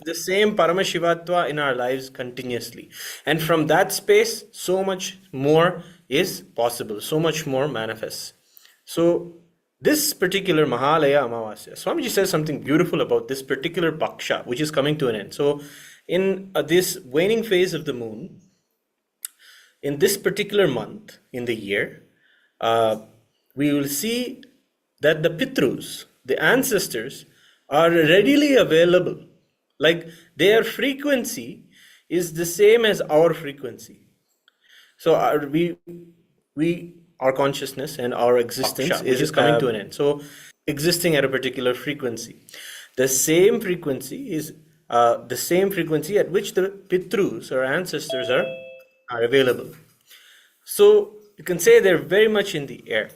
the same Paramashivatva in our lives continuously. And from that space, so much more is possible, so much more manifests. So, this particular Mahalaya Amavasya, Swamiji says something beautiful about this particular Paksha, which is coming to an end. So, in this waning phase of the moon, in this particular month in the year, we will see that the Pitrus, the ancestors, are readily available. Like their frequency is the same as our frequency. So our consciousness and our existence is coming to an end. So existing at a particular frequency. The same frequency is the same frequency at which the Pitrus or ancestors are available. So you can say they're very much in the air.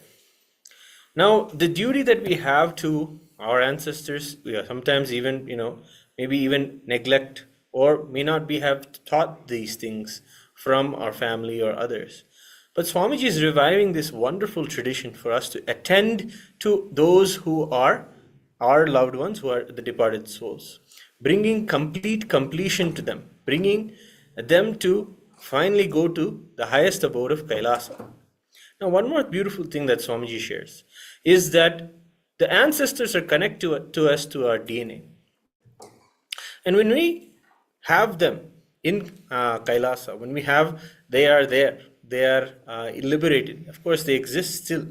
Now, the duty that we have to our ancestors, we are sometimes even, maybe even neglect or may not be have taught these things from our family or others. But Swamiji is reviving this wonderful tradition for us to attend to those who are our loved ones, who are the departed souls, bringing complete completion to them, bringing them to finally go to the highest abode of Kailasa. Now, one more beautiful thing that Swamiji shares is that the ancestors are connected to us, to our DNA. And when we have them in Kailasa, when we have, they are there, they are liberated. Of course, they exist still.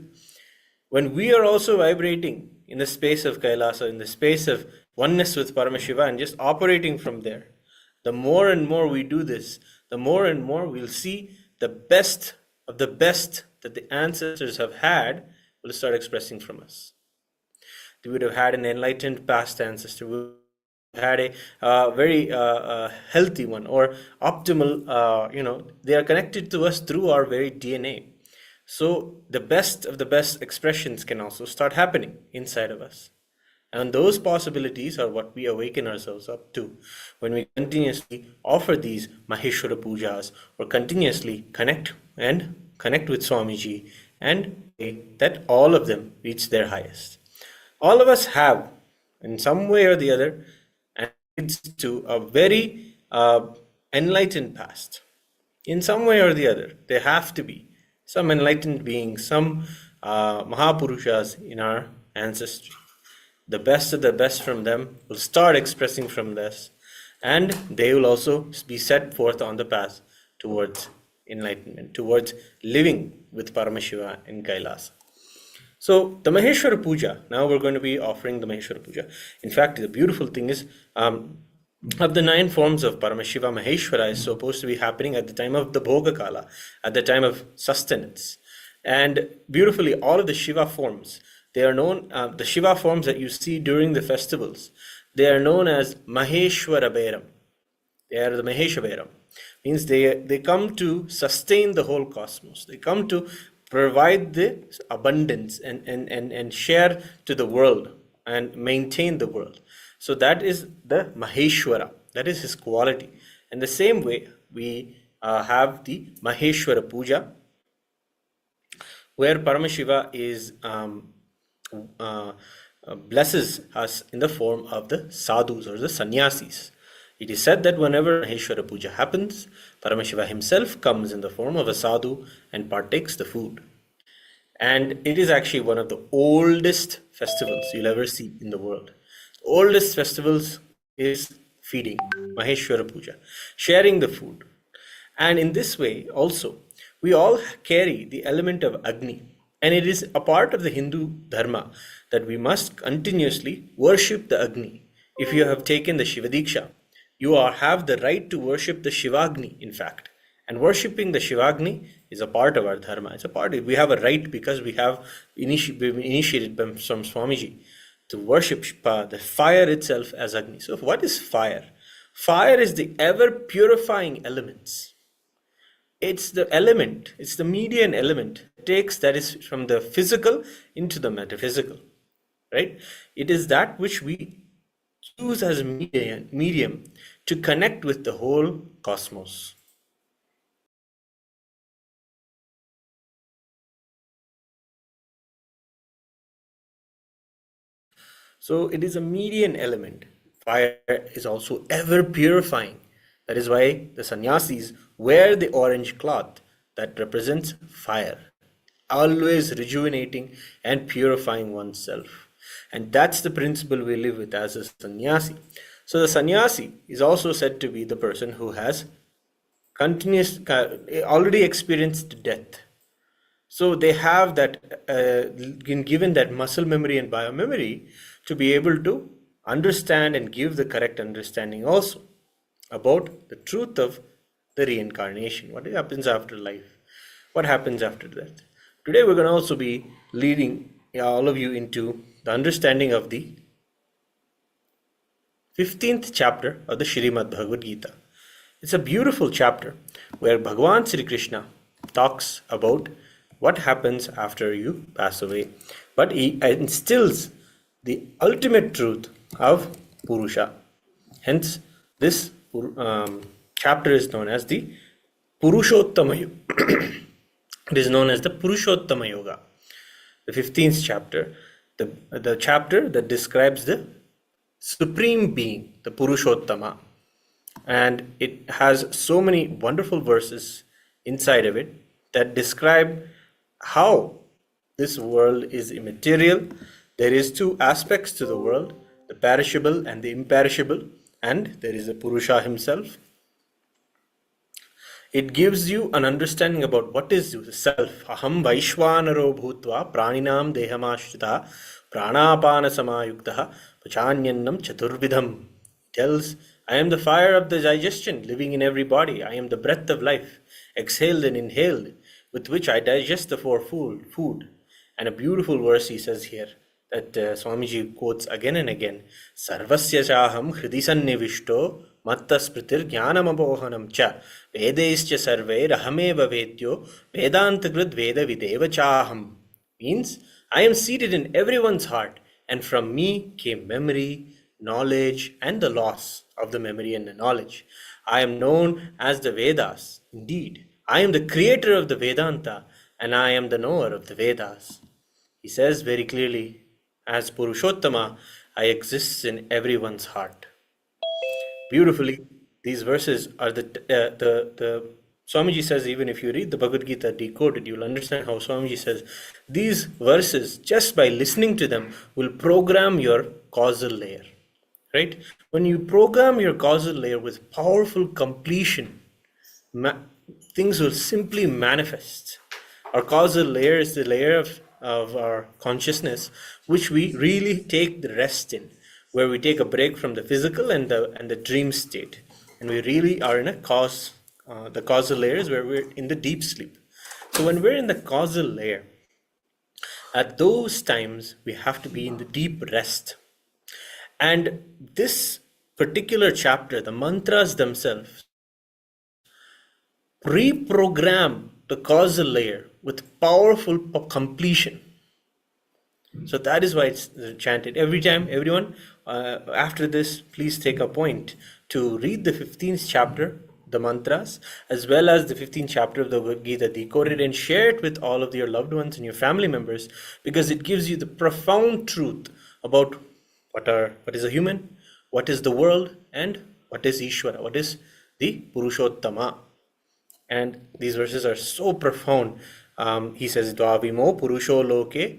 When we are also vibrating in the space of Kailasa, in the space of oneness with Paramashiva and just operating from there, the more and more we do this, the more and more we'll see the best of the best that the ancestors have had will start expressing from us. They would have had an enlightened past ancestor, we would have had a very healthy one or optimal, they are connected to us through our very DNA. So the best of the best expressions can also start happening inside of us. And those possibilities are what we awaken ourselves up to when we continuously offer these Maheshwara Pujas or continuously connect with Swamiji and pray that all of them reach their highest. All of us have, in some way or the other, and leads to a very enlightened past. In some way or the other, there have to be some enlightened beings, some Mahapurushas in our ancestry. The best of the best from them will start expressing from this, and they will also be set forth on the path towards enlightenment, towards living with Paramashiva in Kailasa. So the Maheshwara Puja, now we're going to be offering the Maheshwara Puja. In fact, the beautiful thing is, of the 9 forms of Paramashiva, Maheshwara is supposed to be happening at the time of the Bhoga Kala, at the time of sustenance. And beautifully, all of the Shiva forms, they are known, the Shiva forms that you see during the festivals, they are known as Maheshwara Bairam. They are the Mahesha Bairam. Means they come to sustain the whole cosmos. They come to provide the abundance and share to the world and maintain the world. So that is the Maheshwara. That is his quality. And the same way, we have the Maheshwara Puja, where Paramashiva is blesses us in the form of the sadhus or the sannyasis. It is said that whenever Maheshwara Puja happens, Paramashiva himself comes in the form of a sadhu and partakes the food. And it is actually one of the oldest festivals you'll ever see in the world. The oldest festivals is feeding, Maheshwara Puja, sharing the food. And in this way also, we all carry the element of Agni. And it is a part of the Hindu Dharma that we must continuously worship the Agni. If you have taken the Shiva Diksha, you have the right to worship the Shivagni, in fact. And worshipping the Shivagni is a part of our Dharma. It's a part, we have a right because we have initiated from Swamiji to worship the fire itself as Agni. So what is fire? Fire is the ever purifying elements. It's the element, it's the median element. It takes that is from the physical into the metaphysical, right? It is that which we use as medium to connect with the whole cosmos. So it is a median element. fire is also ever purifying. That is why the sannyasis wear the orange cloth that represents fire, always rejuvenating and purifying oneself. And that's the principle we live with as a sannyasi. So the sannyasi is also said to be the person who has already experienced death. So they have that, been given that muscle memory and biomemory to be able to understand and give the correct understanding also about the truth of the reincarnation. What happens after life? What happens after death? Today we're going to also be leading all of you into the understanding of the 15th chapter of the Shrimad Bhagavad Gita. It's a beautiful chapter where Bhagavan Sri Krishna talks about what happens after you pass away. But he instills the ultimate truth of Purusha. Hence, this chapter is known as the Purushottama Yoga. It is known as the Purushottama Yoga. The 15th chapter, the chapter that describes the Supreme Being, the Purushottama. And it has so many wonderful verses inside of it that describe how this world is immaterial. There is two aspects to the world, the perishable and the imperishable, and there is a Purusha himself. It gives you an understanding about what is the self. Aham Vaishwanaro Bhutva Praninam Dehamashrita Pranapana Samayuktaha Pachanyannam Chaturvidham. Tells, I am the fire of the digestion living in every body. I am the breath of life, exhaled and inhaled, with which I digest the food. And a beautiful verse he says here that Swamiji quotes again and again. Sarvasya chaham hridi sannivishto mattaspritir jnanamapohanam cha vedaischa sarve rahameva vedyo vedantagrid veda videva chaham. Means, I am seated in everyone's heart, and from me came memory, knowledge, and the loss of the memory and the knowledge. I am known as the Vedas. Indeed, I am the creator of the Vedanta, and I am the knower of the Vedas. He says very clearly, as Purushottama, I exist in everyone's heart. Beautifully, these verses are the Swamiji says, even if you read the Bhagavad Gita decoded, you'll understand how Swamiji says these verses, just by listening to them, will program your causal layer. Right? When you program your causal layer with powerful completion, things will simply manifest. Our causal layer is the layer of our consciousness, which we really take the rest in, where we take a break from the physical and the dream state, and we really are in a the causal layer is where we're in the deep sleep. So when we're in the causal layer, at those times we have to be in the deep rest. And this particular chapter, the mantras themselves, reprogram the causal layer with powerful completion. So that is why it's chanted every time. Everyone, after this, please take a point to read the 15th chapter, the mantras, as well as the 15th chapter of the Bhagavad Gita, decode it and share it with all of your loved ones and your family members, because it gives you the profound truth about what is a human, what is the world, and what is Ishvara, what is the Purushottama. And these verses are so profound. He says, Dvavimo Purusho Loke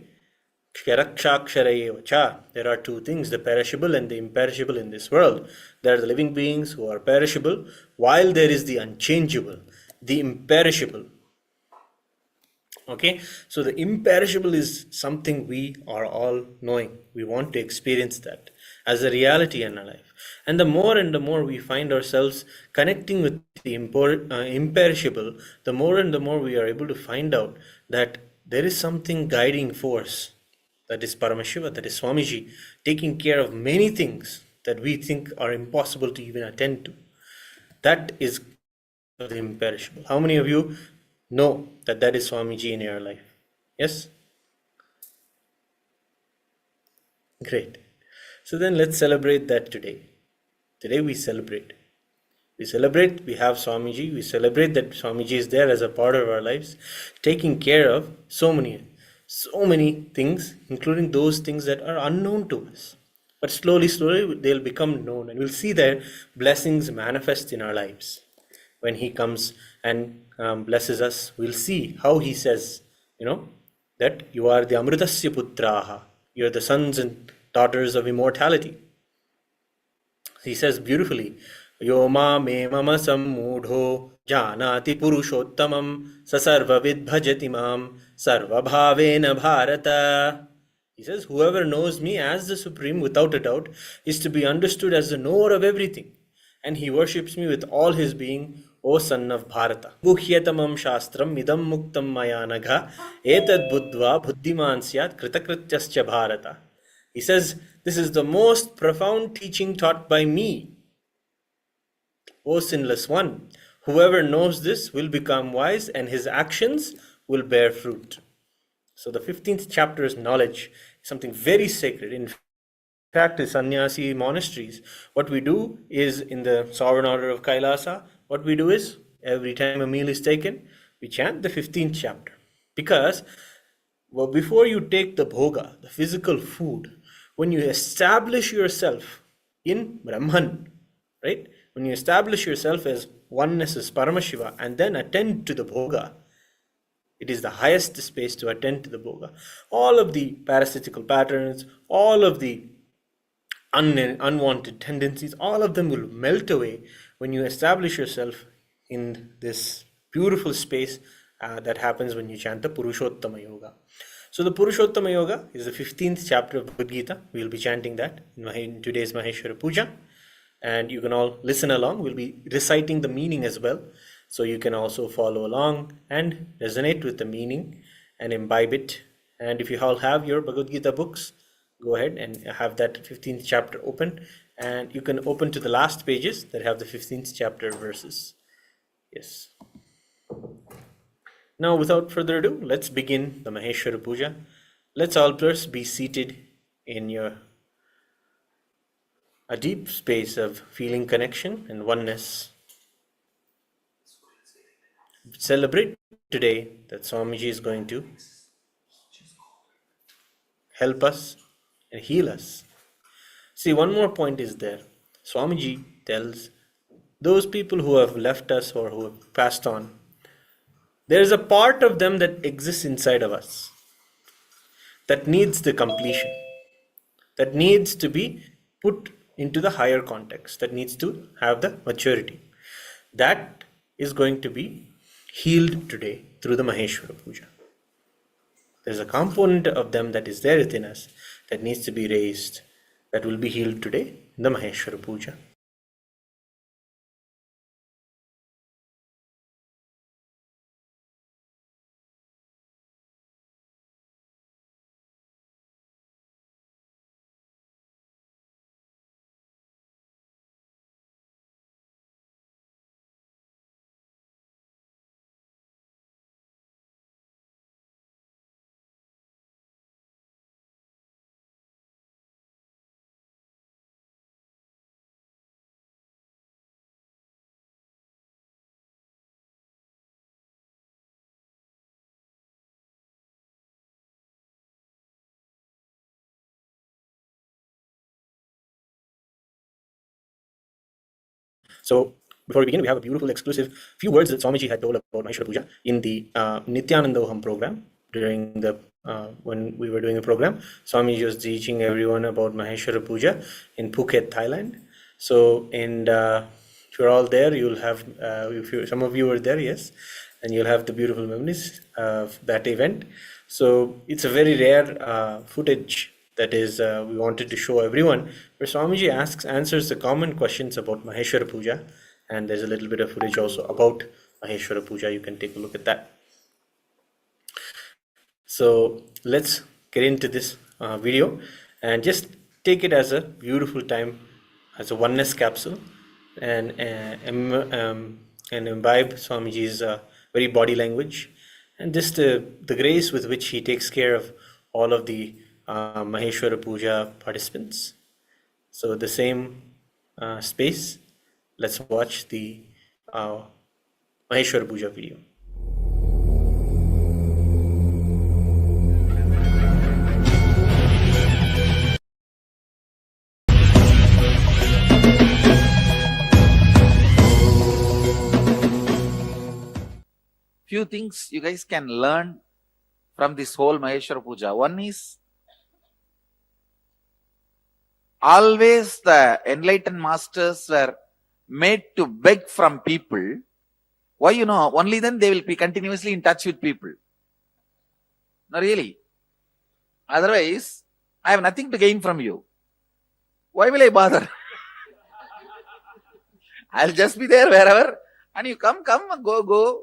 Ksharakshaksharaya. There are two things, the perishable and the imperishable in this world. There are the living beings who are perishable, while there is the unchangeable, the imperishable. Okay, so the imperishable is something we are all knowing. We want to experience that as a reality in our life. And the more we find ourselves connecting with the imperishable, the more and the more we are able to find out that there is something guiding force. That is Paramashiva, that is Swamiji, taking care of many things that we think are impossible to even attend to. That is the imperishable. How many of you know that is Swamiji in your life? Yes? Great. So then let's celebrate that today. Today we celebrate. We have Swamiji, we celebrate that Swamiji is there as a part of our lives, taking care of so many things, including those things that are unknown to us. But slowly, slowly, they'll become known, and we'll see their blessings manifest in our lives. When He comes and blesses us, we'll see how He says, that you are the Amritasya Putraha, you're the sons and daughters of immortality. He says beautifully, Yoma me mama sammudho janati purushottamam sasarva vidbhajati mam sarva bhavena bharata. He says, whoever knows me as the Supreme without a doubt is to be understood as the knower of everything, and he worships me with all his being, O son of Bharata. Guhyatamam shastram midam muktam maya nagha etad buddhva buddhiman syat kritakrityascha Bharata. He says, this is the most profound teaching taught by me, O sinless one. Whoever knows this will become wise, and his actions will bear fruit. So the 15th chapter is knowledge, something very sacred. In fact, in sannyasi monasteries, what we do is, in the sovereign order of Kailasa, what we do is, every time a meal is taken, we chant the 15th chapter. Because before you take the bhoga, the physical food, when you establish yourself in Brahman, right? When you establish yourself as oneness as Paramashiva and then attend to the bhoga, it is the highest space to attend to the bhoga. All of the parasitical patterns, all of the unwanted tendencies, all of them will melt away when you establish yourself in this beautiful space that happens when you chant the Purushottama Yoga. So the Purushottama Yoga is the 15th chapter of Bhagavad Gita. We will be chanting that in today's Maheshwara Puja. And you can all listen along. We'll be reciting the meaning as well. So you can also follow along and resonate with the meaning and imbibe it. And if you all have your Bhagavad Gita books, go ahead and have that 15th chapter open. And you can open to the last pages that have the 15th chapter verses. Yes. Now, without further ado, let's begin the Maheshwara Puja. Let's all first be seated in a deep space of feeling connection and oneness. Celebrate today that Swamiji is going to help us and heal us. See, one more point is there. Swamiji tells those people who have left us or who have passed on, there is a part of them that exists inside of us that needs the completion, that needs to be put into the higher context, that needs to have the maturity. That is going to be healed today through the Maheshwara Puja. There's a component of them that is there within us that needs to be raised, that will be healed today in the Maheshwara Puja. So, before we begin, we have a beautiful exclusive few words that Swamiji had told about Maheshwara Puja in the Nithyananda program during the when we were doing the program. Swamiji was teaching everyone about Maheshwara Puja in Phuket, Thailand. So, and if you're all there, you'll have some of you were there, yes, and you'll have the beautiful memories of that event. So it's a very rare footage that is we wanted to show everyone, where Swamiji answers the common questions about Maheshwara Puja, and there's a little bit of footage also about Maheshwara Puja. You can take a look at that. So let's get into this video and just take it as a beautiful time, as a oneness capsule, and imbibe Swamiji's very body language, and just the grace with which he takes care of all of the Maheshwara Puja participants. So the same space, let's watch the Maheshwara Puja video. few things you guys can learn from this whole Maheshwara Puja. One is, always the enlightened masters were made to beg from people. Why? Only then they will be continuously in touch with people. No, really. Otherwise, I have nothing to gain from you. Why will I bother? I'll just be there wherever, and you come, go.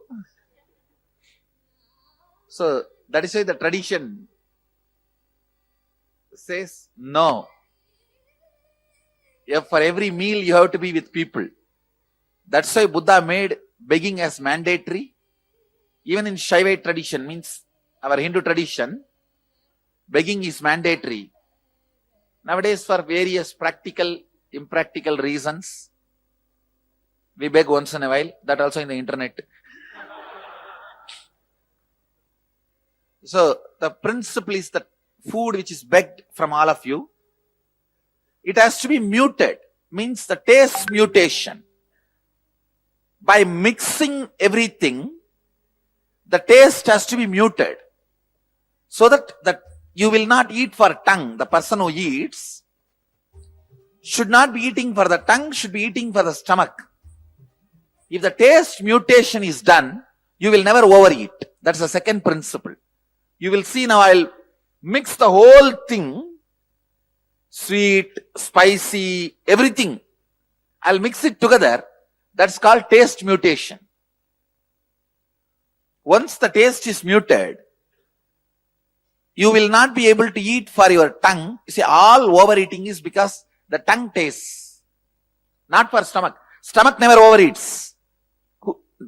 So, that is why the tradition says, no. For every meal, you have to be with people. That's why Buddha made begging as mandatory. Even in Shaivite tradition, means our Hindu tradition, begging is mandatory. Nowadays, for various practical, impractical reasons, we beg once in a while, that also in the internet. So, the principle is that food which is begged from all of you, it has to be muted, means the taste mutation. By mixing everything, the taste has to be muted. So that you will not eat for tongue. The person who eats should not be eating for the tongue, should be eating for the stomach. If the taste mutation is done, you will never overeat. That's the second principle. You will see now, I'll mix the whole thing, sweet, spicy, everything. I'll mix it together. That's called taste mutation. Once the taste is muted, you will not be able to eat for your tongue. You see, all overeating is because the tongue tastes, not for stomach. Stomach never overeats.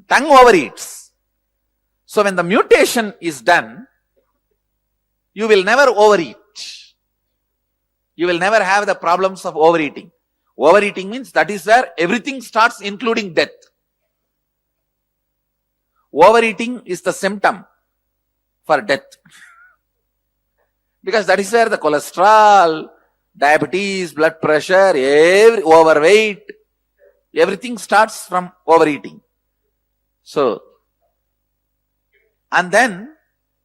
Tongue overeats. So when the mutation is done, you will never overeat. You will never have the problems of overeating. Overeating means that is where everything starts, including death. Overeating is the symptom for death. Because that is where the cholesterol, diabetes, blood pressure, overweight, everything starts from overeating. So, and then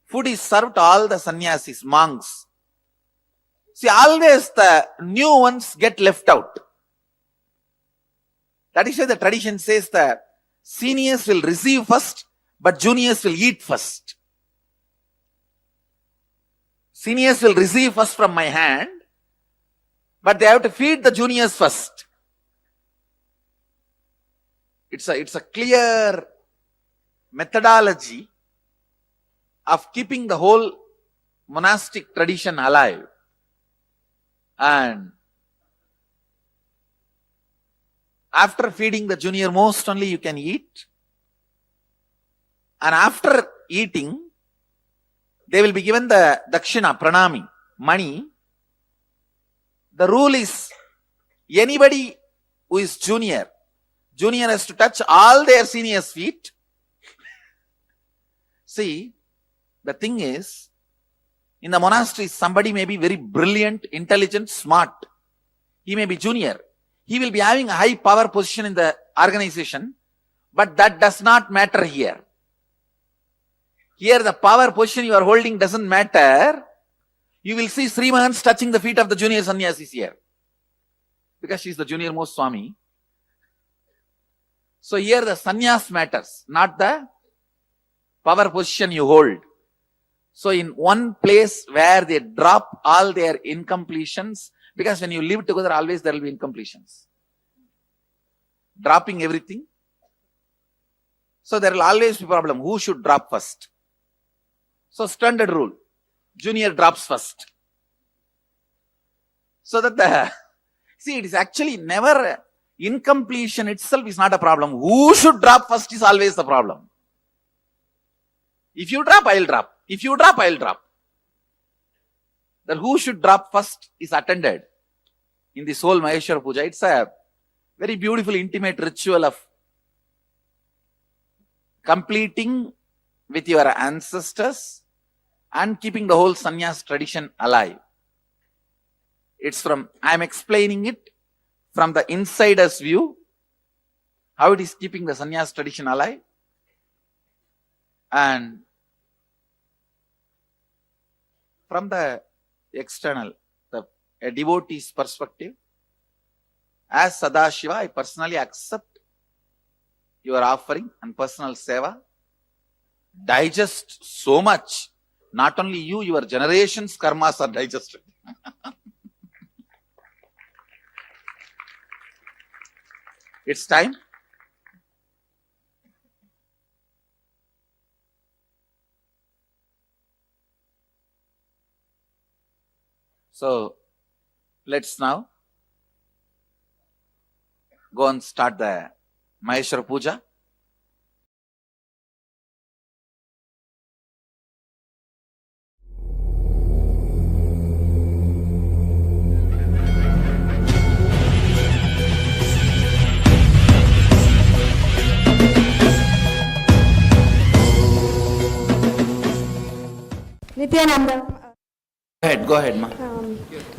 food is served to all the sannyasis, monks. See, always the new ones get left out. That is why the tradition says that seniors will receive first, but juniors will eat first. Seniors will receive first from my hand, but they have to feed the juniors first. It's a clear methodology of keeping the whole monastic tradition alive. And after feeding the junior most only you can eat. And after eating, they will be given the dakshina, pranami, money. The rule is, anybody who is junior has to touch all their seniors' feet. See, the thing is, in the monastery, somebody may be very brilliant, intelligent, smart. He may be junior. He will be having a high power position in the organization, but that does not matter here. Here the power position you are holding doesn't matter. You will see Sri Mahants touching the feet of the junior sannyasis here. Because she is the junior most Swami. So here the sannyas matters, not the power position you hold. So in one place where they drop all their incompletions, because when you live together, always there will be incompletions. Dropping everything. So there will always be problem. Who should drop first? So standard rule. Junior drops first. So that see, it is actually never, incompletion itself is not a problem. Who should drop first is always the problem. If you drop, I'll drop. If you drop, I'll drop. That who should drop first is attended in this whole Maheshwara Puja. It's a very beautiful, intimate ritual of completing with your ancestors and keeping the whole sannyas tradition alive. I'm explaining it from the insider's view, how it is keeping the sannyas tradition alive. And from the external, a devotee's perspective, as Sadashiva, I personally accept your offering and personal seva. Digest so much. Not only you, your generations' karmas are digested. It's time. So, let's now go and start the Maheshwara Puja. Nithyananda. Go ahead, ma.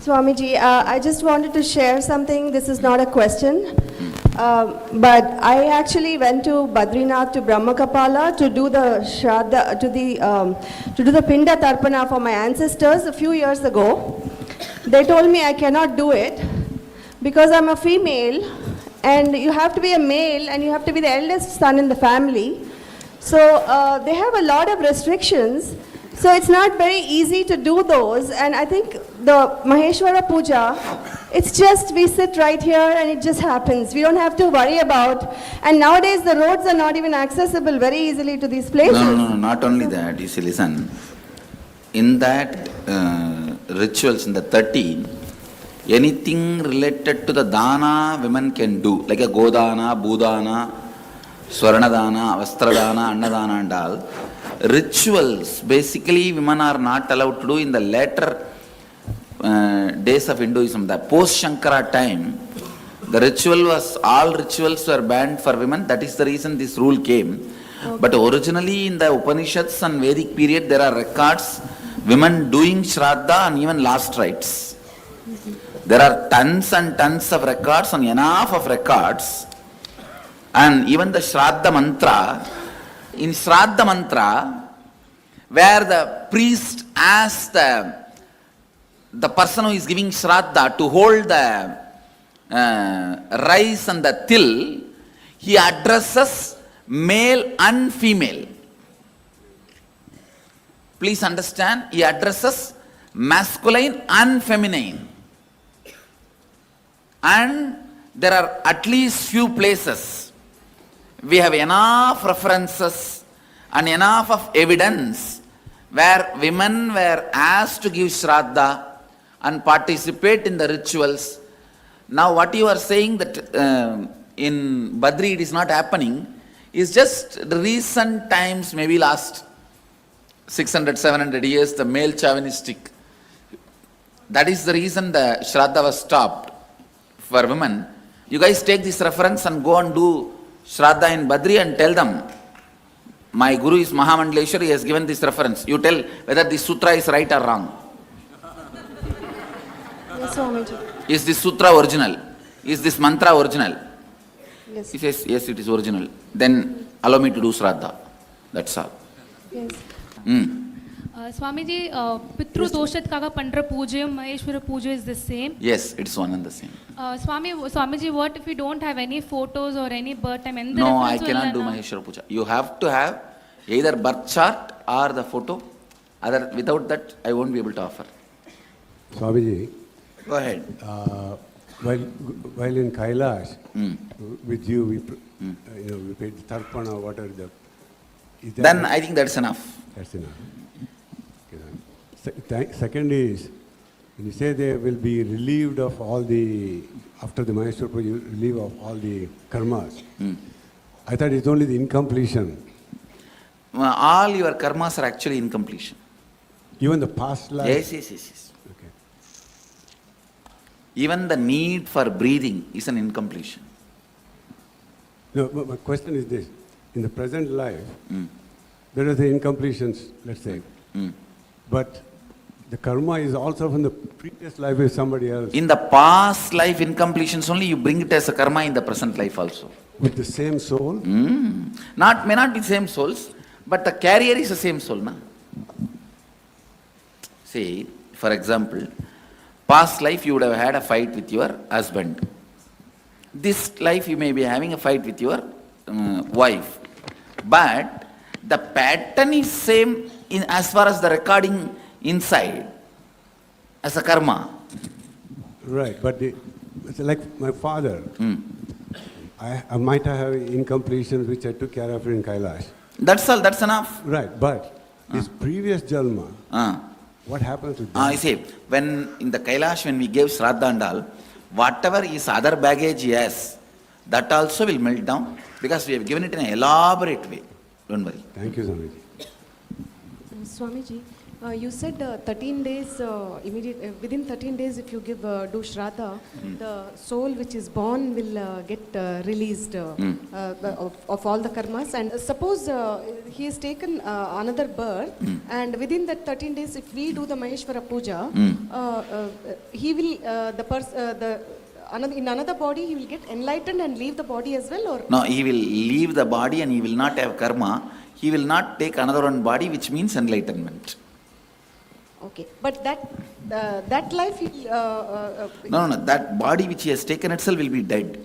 Swamiji, I just wanted to share something. This is not a question. But I actually went to Badrinath, to Brahmakapala to do the Shraddha, to do the Pinda Tarpana for my ancestors a few years ago. They told me I cannot do it because I'm a female and you have to be a male and you have to be the eldest son in the family. So they have a lot of restrictions. So it's not very easy to do those, and I think the Maheshwara Puja, it's just we sit right here and it just happens. We don't have to worry about, and nowadays the roads are not even accessible very easily to these places. No, not only that, you see, listen, in that rituals, in the 13, anything related to the dana women can do, like a godana, budana, swaranadana, avastradana, annadana and all. Rituals, basically women are not allowed to do in the later days of Hinduism. The post-Shankara time, all rituals were banned for women. That is the reason this rule came. Okay. But originally in the Upanishads and Vedic period, there are records, women doing Shraddha and even last rites. There are tons and tons of records and enough of records. And even the Shraddha mantra, in Shraddha mantra, where the priest asks the person who is giving Shraddha to hold the rice and the til, he addresses male and female. Please understand, he addresses masculine and feminine. And there are at least few places we have enough references and enough of evidence where women were asked to give Shraddha and participate in the rituals. Now what you are saying that in Badri it is not happening is just the recent times, maybe last 600, 700 years, the male chauvinistic. That is the reason the Shraddha was stopped for women. You guys take this reference and go and do Shraddha in Badri and tell them, my Guru is Mahamandleshwar, he has given this reference. You tell whether this sutra is right or wrong. Yes, Swamiji. Is this sutra original? Is this mantra original? Yes. He says, yes, it is original. Then allow me to do Shraddha. That's all. Yes. Swamiji, Pitru Doshat Kaga Pandra Puja, Maheshwara Puja is the same? Yes, it is one and the same. Swamiji, what if we don't have any photos or any birth time? No, I cannot do Maheshwara Puja. You have to have either birth chart or the photo. Without that, I won't be able to offer. Swamiji, go ahead. While in Kailasa, with you, we paid the tarpana, whatever the... Then I think that's enough. That's enough. Second is, when you say they will be relieved of all the, after the Maheshwara Puja, relieved of all the karmas. I thought it's only the incompletion. All your karmas are actually incompletion. Even the past life? Yes. Okay. Even the need for breathing is an incompletion. No, but my question is this. In the present life, there are the incompletions, let's say. But the karma is also from the previous life with somebody else. In the past life incompletions only, you bring it as a karma in the present life also. With the same soul? May not be same souls, But the carrier is the same soul, na? See, for example, past life you would have had a fight with your husband. This life you may be having a fight with your wife. But the pattern is same in as far as the recording inside as a karma. Right, but it's like my father. I might have incompletions which I took care of in Kailasa. That's all, that's enough. Right, but his previous Jalma, what happens to that? I say, when in the Kailash, when we gave Shraddha and all, whatever is other baggage he has, that also will melt down because we have given it in an elaborate way. Don't worry. Thank you, Swamiji. Swamiji, you said 13 days, within 13 days if you give do Shraddha, the soul which is born will get released of all the karmas. And suppose he has taken another birth, and within that 13 days if we do the Maheshwara Puja, he will, in another body he will get enlightened and leave the body as well, or? No, he will leave the body and he will not have karma. He will not take another one body, which means enlightenment. Okay, but that life No, that body which he has taken itself will be dead.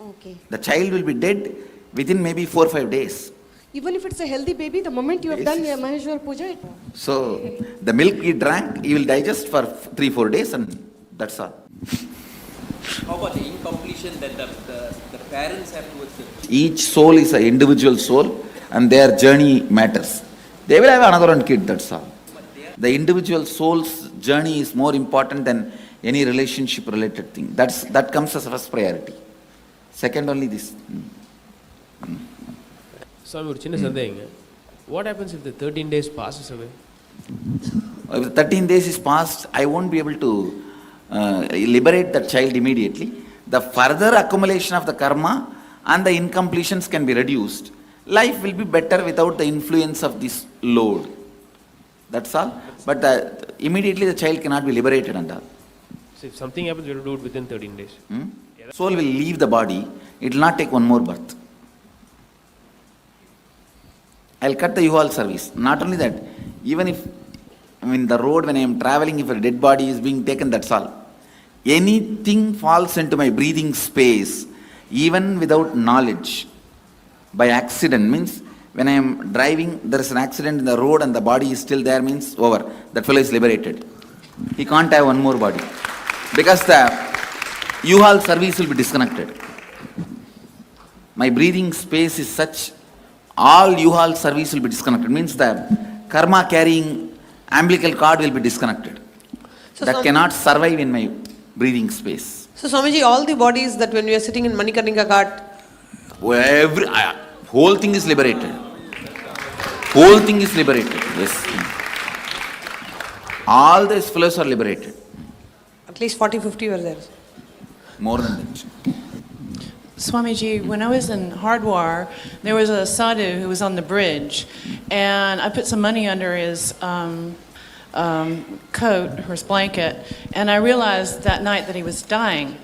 Okay. The child will be dead within maybe 4 or 5 days. Even if it's a healthy baby, the moment you have done Maheshwara Puja, So, the milk he drank, he will digest for 3-4 days and that's all. How about the incompletion that the parents have towards the Each soul is an individual soul and their journey matters. They will have another one kid, that's all. The individual soul's journey is more important than any relationship related thing. That comes as a first priority. Second only this. Swami, ஒரு சின்ன சந்தேகங்க. What happens if the 13 days passes away? If the 13 days is passed, I won't be able to liberate that child immediately. The further accumulation of the karma and the incompletions can be reduced. Life will be better without the influence of this load. That's all. But immediately the child cannot be liberated and all. So if something happens, you have to do it within 13 days. Soul will leave the body. It will not take one more birth. I'll cut the U-Haul service. Not only that, even if in the road when I am traveling, if a dead body is being taken, that's all. Anything falls into my breathing space, even without knowledge, by accident, means when I am driving, there is an accident in the road and the body is still there, means over. That fellow is liberated. He can't have one more body. Because the U-Haul service will be disconnected. My breathing space is such, all U-Haul service will be disconnected. Means the karma carrying umbilical cord will be disconnected. So that cannot survive in my breathing space. So Swamiji, all the bodies that when we are sitting in Manikarnika Ghat, Whole thing is liberated. Whole thing is liberated. Yes. All these fellows are liberated. at least 40-50 were there. More than that. Swamiji, when I was in Hardwar, there was a sadhu who was on the bridge, and I put some money under his coat, or his blanket, and I realized that night that he was dying.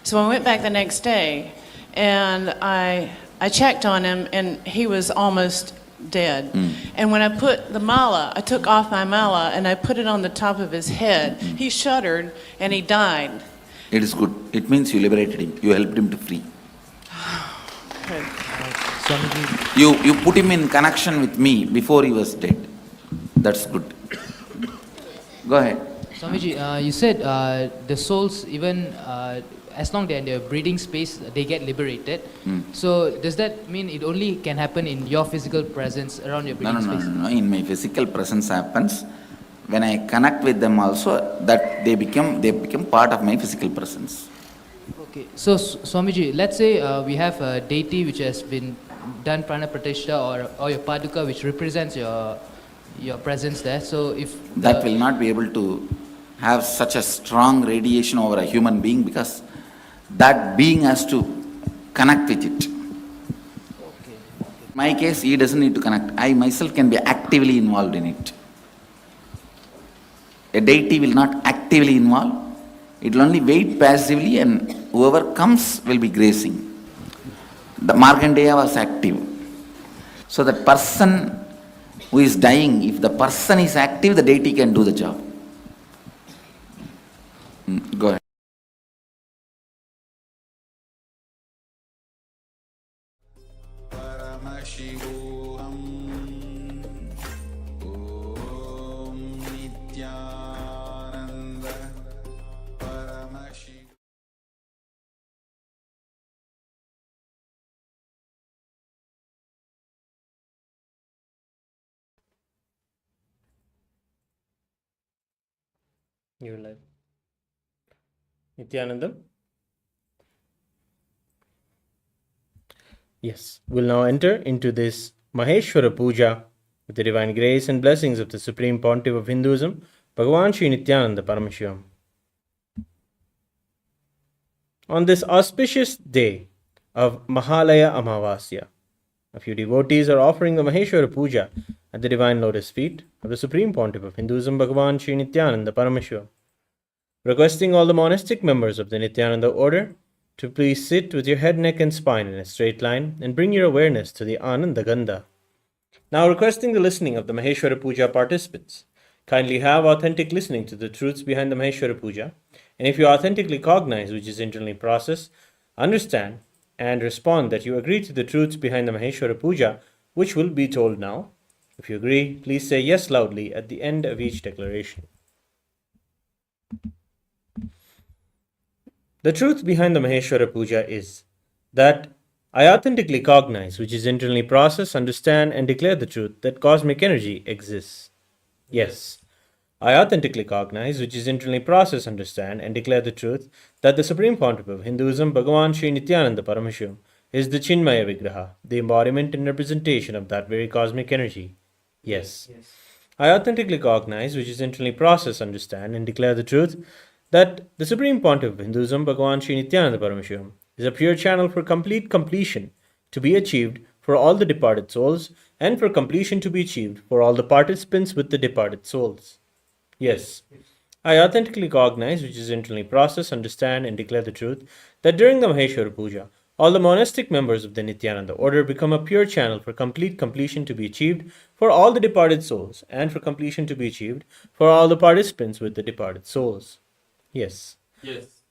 So I went back the next day, and I checked on him, and he was almost dead. And when I put the mala, I took off my mala, and I put it on the top of his head. He shuddered, and he died. It is good. It means you liberated him. You helped him to free. You put him in connection with me before he was dead. That's good. Go ahead. Swamiji, you said the souls, even as long they're in their breathing space, they get liberated. So does that mean it only can happen in your physical presence around your breathing space? No. In my physical presence happens. When I connect with them also, that they become part of my physical presence. Okay. So Swamiji, let's say we have a deity which has been done prana pratishtha or your paduka which represents your presence there. So if that will not be able to have such a strong radiation over a human being because that being has to connect with it. Okay. In my case, he doesn't need to connect. I myself can be actively involved in it. A deity will not actively involve. It will only wait passively and whoever comes will be gracing. The Markandeya was active. So that person who is dying, if the person is active, the deity can do the job. Go ahead. You're live. Nithyananda? Yes, we'll now enter into this Maheshwara Puja with the divine grace and blessings of the Supreme Pontiff of Hinduism, Bhagavan Sri Nithyananda Paramashivam. On this auspicious day of Mahalaya Amavasya, a few devotees are offering the Maheshwara Puja at the divine lotus feet of the Supreme Pontiff of Hinduism, Bhagavan Sri Nithyananda Paramashivam, requesting all the monastic members of the Nithyananda order to please sit with your head, neck and spine in a straight line and bring your awareness to the Ananda Gandha. Now requesting the listening of the Maheshwara Puja participants. Kindly have authentic listening to the truths behind the Maheshwara Puja, and if you authentically cognize which is internally processed, understand and respond that you agree to the truths behind the Maheshwara Puja, which will be told now. If you agree, please say yes loudly at the end of each declaration. The truth behind the Maheshwara Puja is that I authentically cognize, which is internally process, understand, and declare the truth that cosmic energy exists. Yes, I authentically cognize, which is internally process, understand, and declare the truth that the Supreme Pontiff of Hinduism, Bhagavan Sri Nithyananda Paramashivam, is the Chinmaya Vigraha, the embodiment and representation of that very cosmic energy. Yes, I authentically cognize, which is internally process, understand, and declare the truth that the Supreme Pontiff of Hinduism, Bhagavan Sri Nithyananda Paramashivam, is a pure channel for complete completion to be achieved for all the departed souls and for completion to be achieved for all the participants with the departed souls. Yes, I authentically cognize, which is internally process, understand, and declare the truth that during the Maheshwara Puja, all the monastic members of the Nithyananda order become a pure channel for complete completion to be achieved for all the departed souls and for completion to be achieved for all the participants with the departed souls. Yes.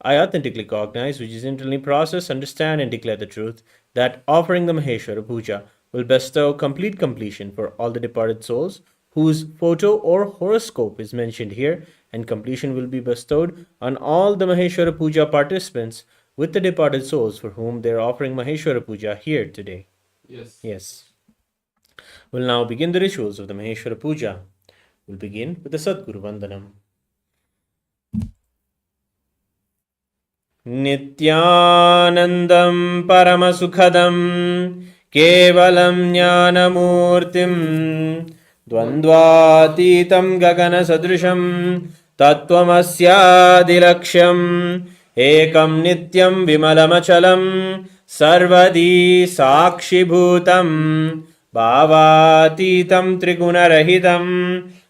I authentically cognize, which is internally process, understand, and declare the truth that offering the Maheshwara Puja will bestow complete completion for all the departed souls whose photo or horoscope is mentioned here, and completion will be bestowed on all the Maheshwara Puja participants with the departed souls for whom they are offering Maheshwara Puja here today. Yes. We'll now begin the rituals of the Maheshwara Puja. We'll begin with the Sadguru Vandanam. Nithyanandam Paramasukhadam Kevalam Jnanamurtim Dvandvatitam Gagana Sadrisham Tattvamasyaadilaksham Ekam Nityam Vimalamachalam Sarvadi Sakshibhutam Bhavatitam Trigunarahitam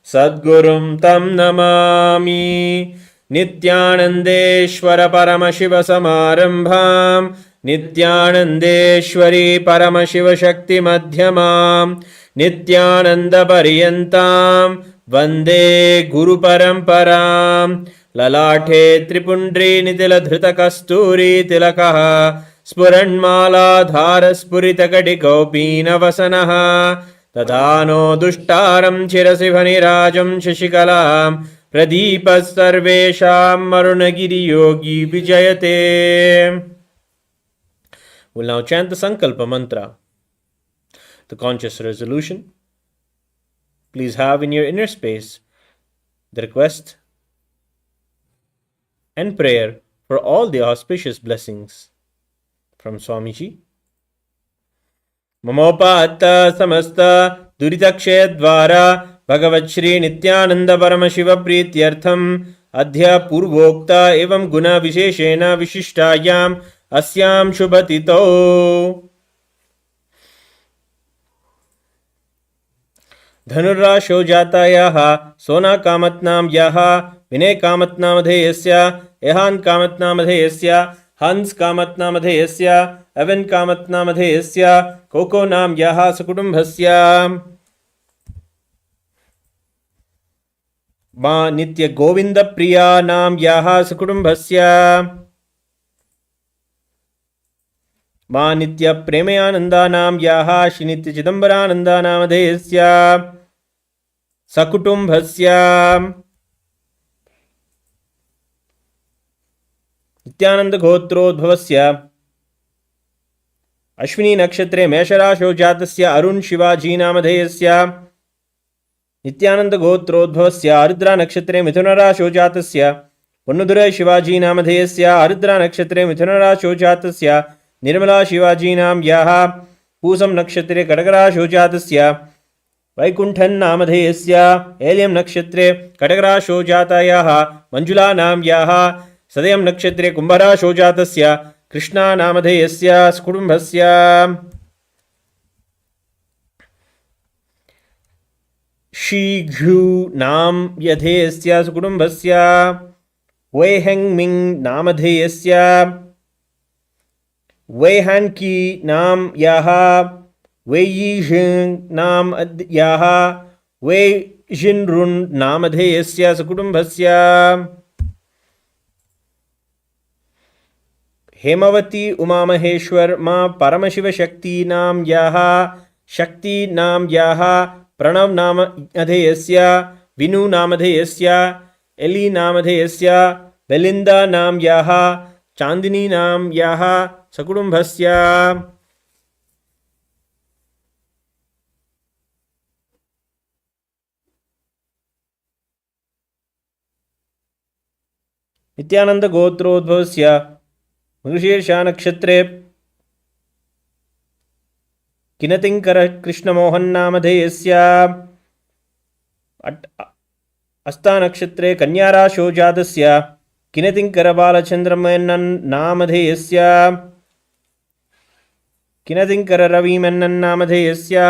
Sadgurum Tam Namami Nithyanandeshwara Paramashiva Samarambham Nithyanandeshwari Paramashiva Shakti Madhyamam Nithyananda Pariyantam Vande Guru Paramparam Lalathe Tripundri Nitila Dhrita Kasturi Tilakaha Spuranmala Dhara Spurita Kadikaupina Vasanaha Tadano Dushtaram Chirasivhanirajam Shashikalam Pradipas Sarvesham Marunagiri Yogi Vijayate. We'll now chant the Sankalpa Mantra, the conscious resolution. Please have in your inner space the request and prayer for all the auspicious blessings from Swamiji. Mamopatta samasta duritakshaya dvara Bhagavat Shri Nithyananda Paramashiva Prityartham Adhya Purvokta Evam Guna Visheshena Vishishtayam Asyam Shubhatito Dhanurrasho Jatayaha Sona Kamatnam Yaha Vinay Kamatnamadheyasya Ehan Kamatnamadheyasya Hans Kamatnamadheyasya Evan Kamatnamadheyasya Koko Nam Yaha Sakutumbhasya. मा नित्यगोविन्दप्रियानां याः सकुटुम्बस्य मा नित्यप्रेमयानन्दानां याः श्रीनित्यचिदम्बरानन्दानामधेयस्य सकुटुम्बस्य नित्यानन्दगोत्रोद्भवस्य अश्विनी नक्षत्रे मेषराशौ जातस्य अरुण शिवाजी नामधेयस्य नित्यानन्दगोत्रोद्भवस्य आरुद्रा नक्षत्रे मिथुनराशौ जातस्य पुन्नुदुरै शिवाजी नामधेयस्य आरुद्रा नक्षत्रे मिथुनराशौ जातस्य निर्मला शिवाजी नाम याः पूसं नक्षत्रे कडकराशौ जातस्य वैकुण्ठन् नामधेयस्य एल्यं नक्षत्रे कडकराशौ जातायाः मञ्जुला नाम याः सदयं नक्षत्रे कुम्भराशौ जातस्य कृष्णा नामधेयस्य कुटुम्बस्य शीघ्रू नाम यधेयस्य सुकुटुम्बस्य वैहङ्मिङ् नामधेयस्य वैहान्की नाम याः वैयिषिङ् नाम याः वैशिन्रुन् नामधेयस्य सुकुटुम्बस्य हेमवती उमामहेश्वर मां परमशिवशक्ति नाम याः शक्ति नाम याः प्रणव नामधेयस्य विनु नामधेयस्य एली नामधेयस्य बेलिन्दा नाम याः चांदिनी नाम याः सकुटुम्बस्य नित्यानन्दगोत्रोद्भवस्य मृगशीर्षा नक्षत्रे किनतिङ्कर कृष्णमोहन नामधेयस्य अस्ता नक्षत्रे कन्याराशौ जातस्य किनतिङ्कर बालचन्द्रमेनन् नामधेयस्य किनतिङ्कर रविमेनन् नामधेयस्य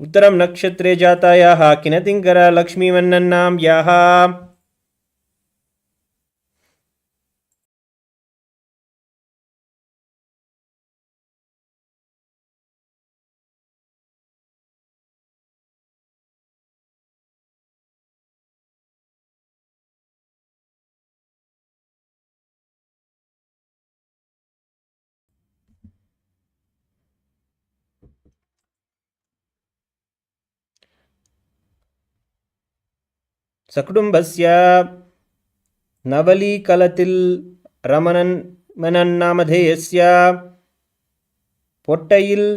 उत्तरं नक्षत्रे जातायाः किनतिङ्कर लक्ष्मीमेनन् नाम याः सकुटुम्बस्य नवलीकलतिल रमणन् मेनन्नामधेयस्य पोट्टयिल्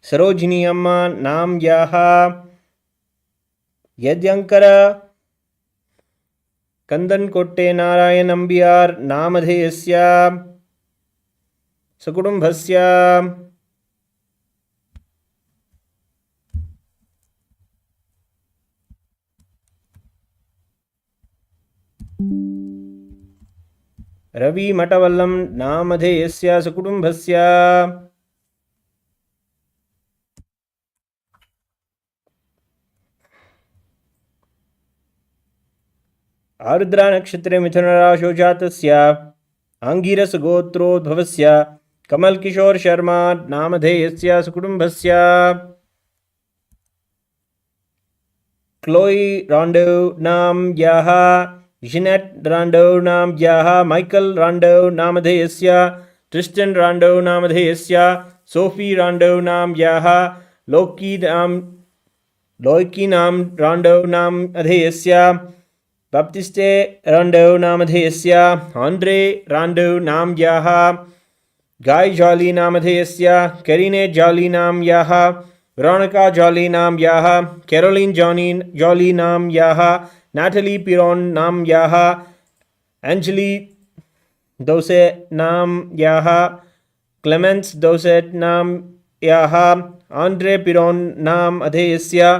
सरोजिनी अम्मा नाम याः यद्यंकर कंदनकोट्टे नारायण नम्बियार नामधेयस्य सकुटुम्बस्य रवि मठवल्लम नामधेयस्य सकुटुम्बस्य आरुद्रा नक्षत्रे मिथुनराशौ जातस्य आंगिरस गोत्रोद्भवस्य कमल किशोर शर्मा नामधेयस्य सकुटुम्बस्य क्लोई रांडो नाम याः जिनेट रांडो नाम याः माइकल रांडो नामधेयस्य ट्रिस्टन रांडो नामधेयस्य सोफी रांडो नाम याः लोकी नाम रांडो नाम अधेयस्य बाप्टिस्टे रांडो नामधेयस्य आंड्रे रांडो नाम याः गाय जॉली नामधेयस्य कैरिने जॉली नाम याः वेरोनिका जॉली नाम याः कैरोलिन जॉली नाम याः नाटली पिरोन नाम याः एंजली दोसे नाम याः क्लेमेंस दोसेट नाम याः आंड्रे पिरोन नाम अधेयस्य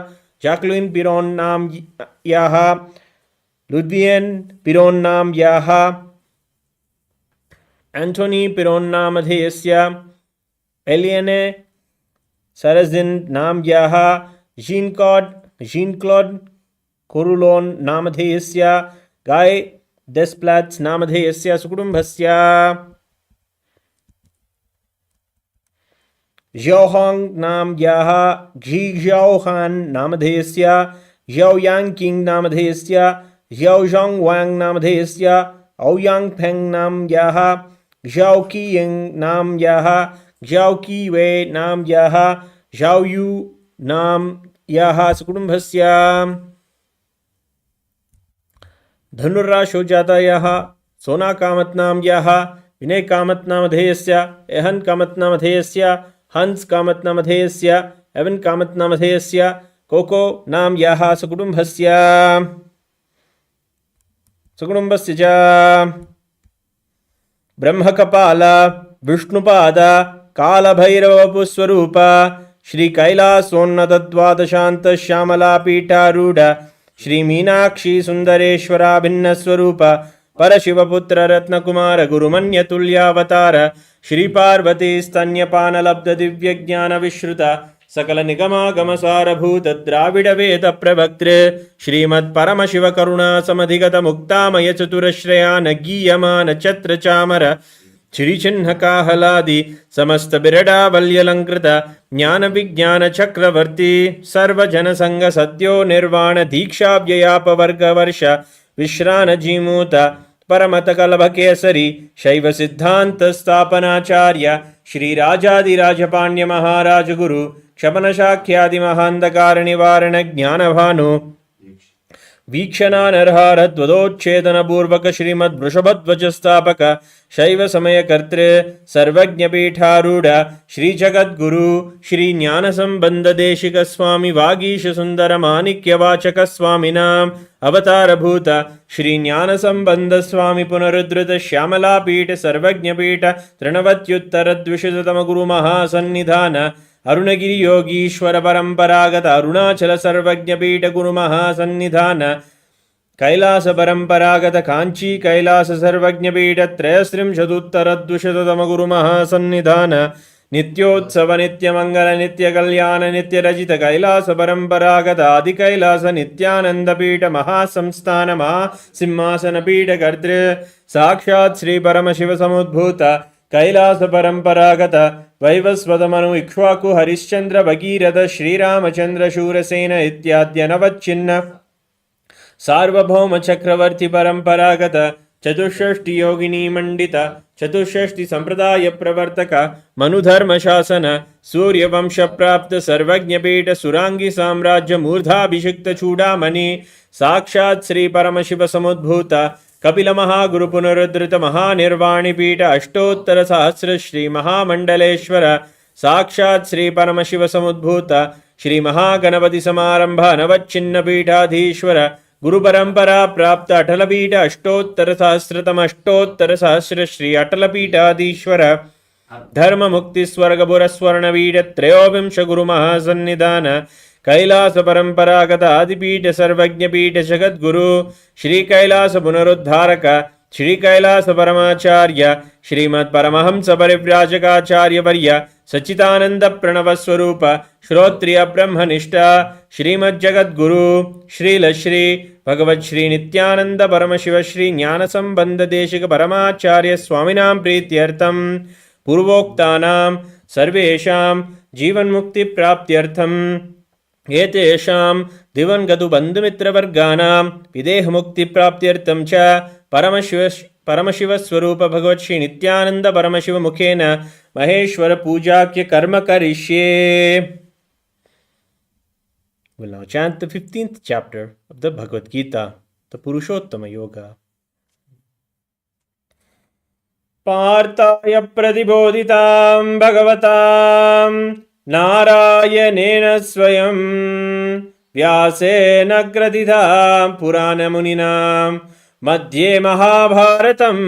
जैक्लिन पिरोन नाम याः लुद्वियन पिरोन नाम याः एंथोनी पिरोन नाम अधेयस्य एलियने सरजिन नाम याः जीन क्लॉड कोरुलोन नामधेयस्य गाय डेस्प्लैट्स नामधेयस्य सुकुटुम्बस्य Zhaohang nam yaha Zhi Zhaohan namadhesya Zhaoyang King namadhesya Zhaozhang Wang namadhesya Aoyang Peng nam yaha Zhao Qiying nam yaha Zhao Qiwei nam yaha Zhao Yu nam yaha Sukudumbhasya धनुर्राशो जाता यः सोना कामत नाम यः विनय कामत नाम धेयस्य एहन कामत नाम धेयस्य हंस कामत नाम धेयस्य एवन कामत नाम धेयस्य कोको नाम यः सुकुटुम्बस्य च ब्रह्मकपाल विष्णुपाद कालभैरवपुस्वरूप श्री कैलासोन्नत द्वादशांत श्यामला पीठारूढ़ श्री मीनाक्षी सुंदरेश्वरा भिन्न स्वरूप परशिवपुत्र रत्नकुमार गुरुमन्य तुल्यावतार श्री पार्वती स्तन्यपान लब्ध दिव्य ज्ञान विश्रुत सकल निगमागम सारभूत द्राविड वेद प्रवक्तृ श्रीमत् परम शिव करुणा समधिगत मुक्तामय चतुरश्रयान गीयमान छत्र चामर श्री चिन्ह काहलादि समस्त बिरडावल्यलंकृत ज्ञान विज्ञान चक्रवर्ती सर्वजन संग सद्यो निर्वाण दीक्षा व्ययाप वर्ग वर्ष विश्रान जीमूत परमत कलभ केसरी शैव सिद्धांत स्थापनाचार्य श्री राजादिराज पाण्य महाराज गुरु क्षपन शाख्यादि महांधकार निवारण ज्ञान भानु वीक्षणानर्हारद्वदोच्छेदन पूर्वक श्रीमद् वृषभध्वज स्थापक शैव समय कर्तृ सर्वज्ञ पीठारूढ़ श्री जगद्गुरु श्री ज्ञान संबंध देशिक स्वामी वागीश सुंदर माणिक्य वाचक स्वामिनाम अवतार भूत श्री ज्ञान संबंध स्वामी पुनरुद्धृत श्यामला पीठ सर्वज्ञ पीठ तृणवत्युत्तर द्विशततम गुरु महासन्निधान अरुणगिरि योगीश्वर परंपरागत अरुणाचल सर्वज्ञ पीठ गुरु महासन्निधान कैलास परंपरागत कांची कैलास सर्वज्ञ पीठ त्रयस्त्रिंशदुत्तर द्विशततम गुरु महासन्निधान नित्योत्सव नित्य मंगल नित्य कल्याण नित्य रजित कैलास परंपरागत आदि कैलास नित्यानंद पीठ महासंस्थान महासिंहासन पीठ कर्तृ साक्षात् श्री परम शिव समुद्भूत कैलास परंपरागत वैवस्वत मनु इक्ष्वाकु हरिश्चंद्र भगीरथ श्रीरामचंद्र शूरसेन इत्याद्य नवच्चिन्न सार्वभौम चक्रवर्ती परंपरागत चतुष्षष्टि योगिनी मंडित चतुष्षष्टि संप्रदाय प्रवर्तक मनुधर्म शासन सूर्य वंश प्राप्त सर्वज्ञ पीठ सुरांगी साम्राज्य मूर्धाभिषिक्त चूड़ामणि साक्षात् श्री परम शिव समुद्भूत कपिल महागुरु पुनरुद्धृत महानिर्वाणी पीठ अष्टोत्तर सहस्र श्री महामंडलेश्वर साक्षात् श्री परम शिव समुद्भूत श्री महागणपति समारंभ नवच्छिन्न पीठाधीश्वर गुरु परंपरा प्राप्त अटल पीठ अष्टोत्तर सहस्र श्री अटल पीठाधीश्वर धर्म मुक्ति स्वर्ग पुरस्वर्ण पीठ त्रयोविंश गुरु महासन्निधान कैलास परंपरागत आदिपीठ सर्वज्ञ पीठ जगद्गुरु श्री कैलास पुनरुद्धारक श्री कैलास परमाचार्य श्रीमद् परमहंस परिव्राजकाचार्य वर्य सच्चिदानंद प्रणव स्वरूप श्रोत्रिय ब्रह्मनिष्ठा श्रीमद् जगद्गुरु श्रील श्री भगवत श्री नित्यानंद परमशिव श्री ज्ञान संबंध देशिक परमाचार्य स्वामिनां प्रीत्यर्थम पूर्वोक्तानां सर्वेषां जीवन मुक्ति प्राप्त्यर्थम एतेषां दिवंगतु बन्धुमित्रवर्गाणां विदेह मुक्ति प्राप्त्यर्थं च परमशिव स्वरूप भगवत श्री नित्यानंद परमशिव मुखेन महेश्वर पूजाख्य कर्म करिष्ये. We'll now chant the 15th chapter of the Bhagavad Gita, the Purushottama Yoga. पार्थाय प्रतिबोधितां भगवतां नारायणेन स्वयं व्यासेन ग्रथितां पुराणमुनिनां मध्ये महाभारतम्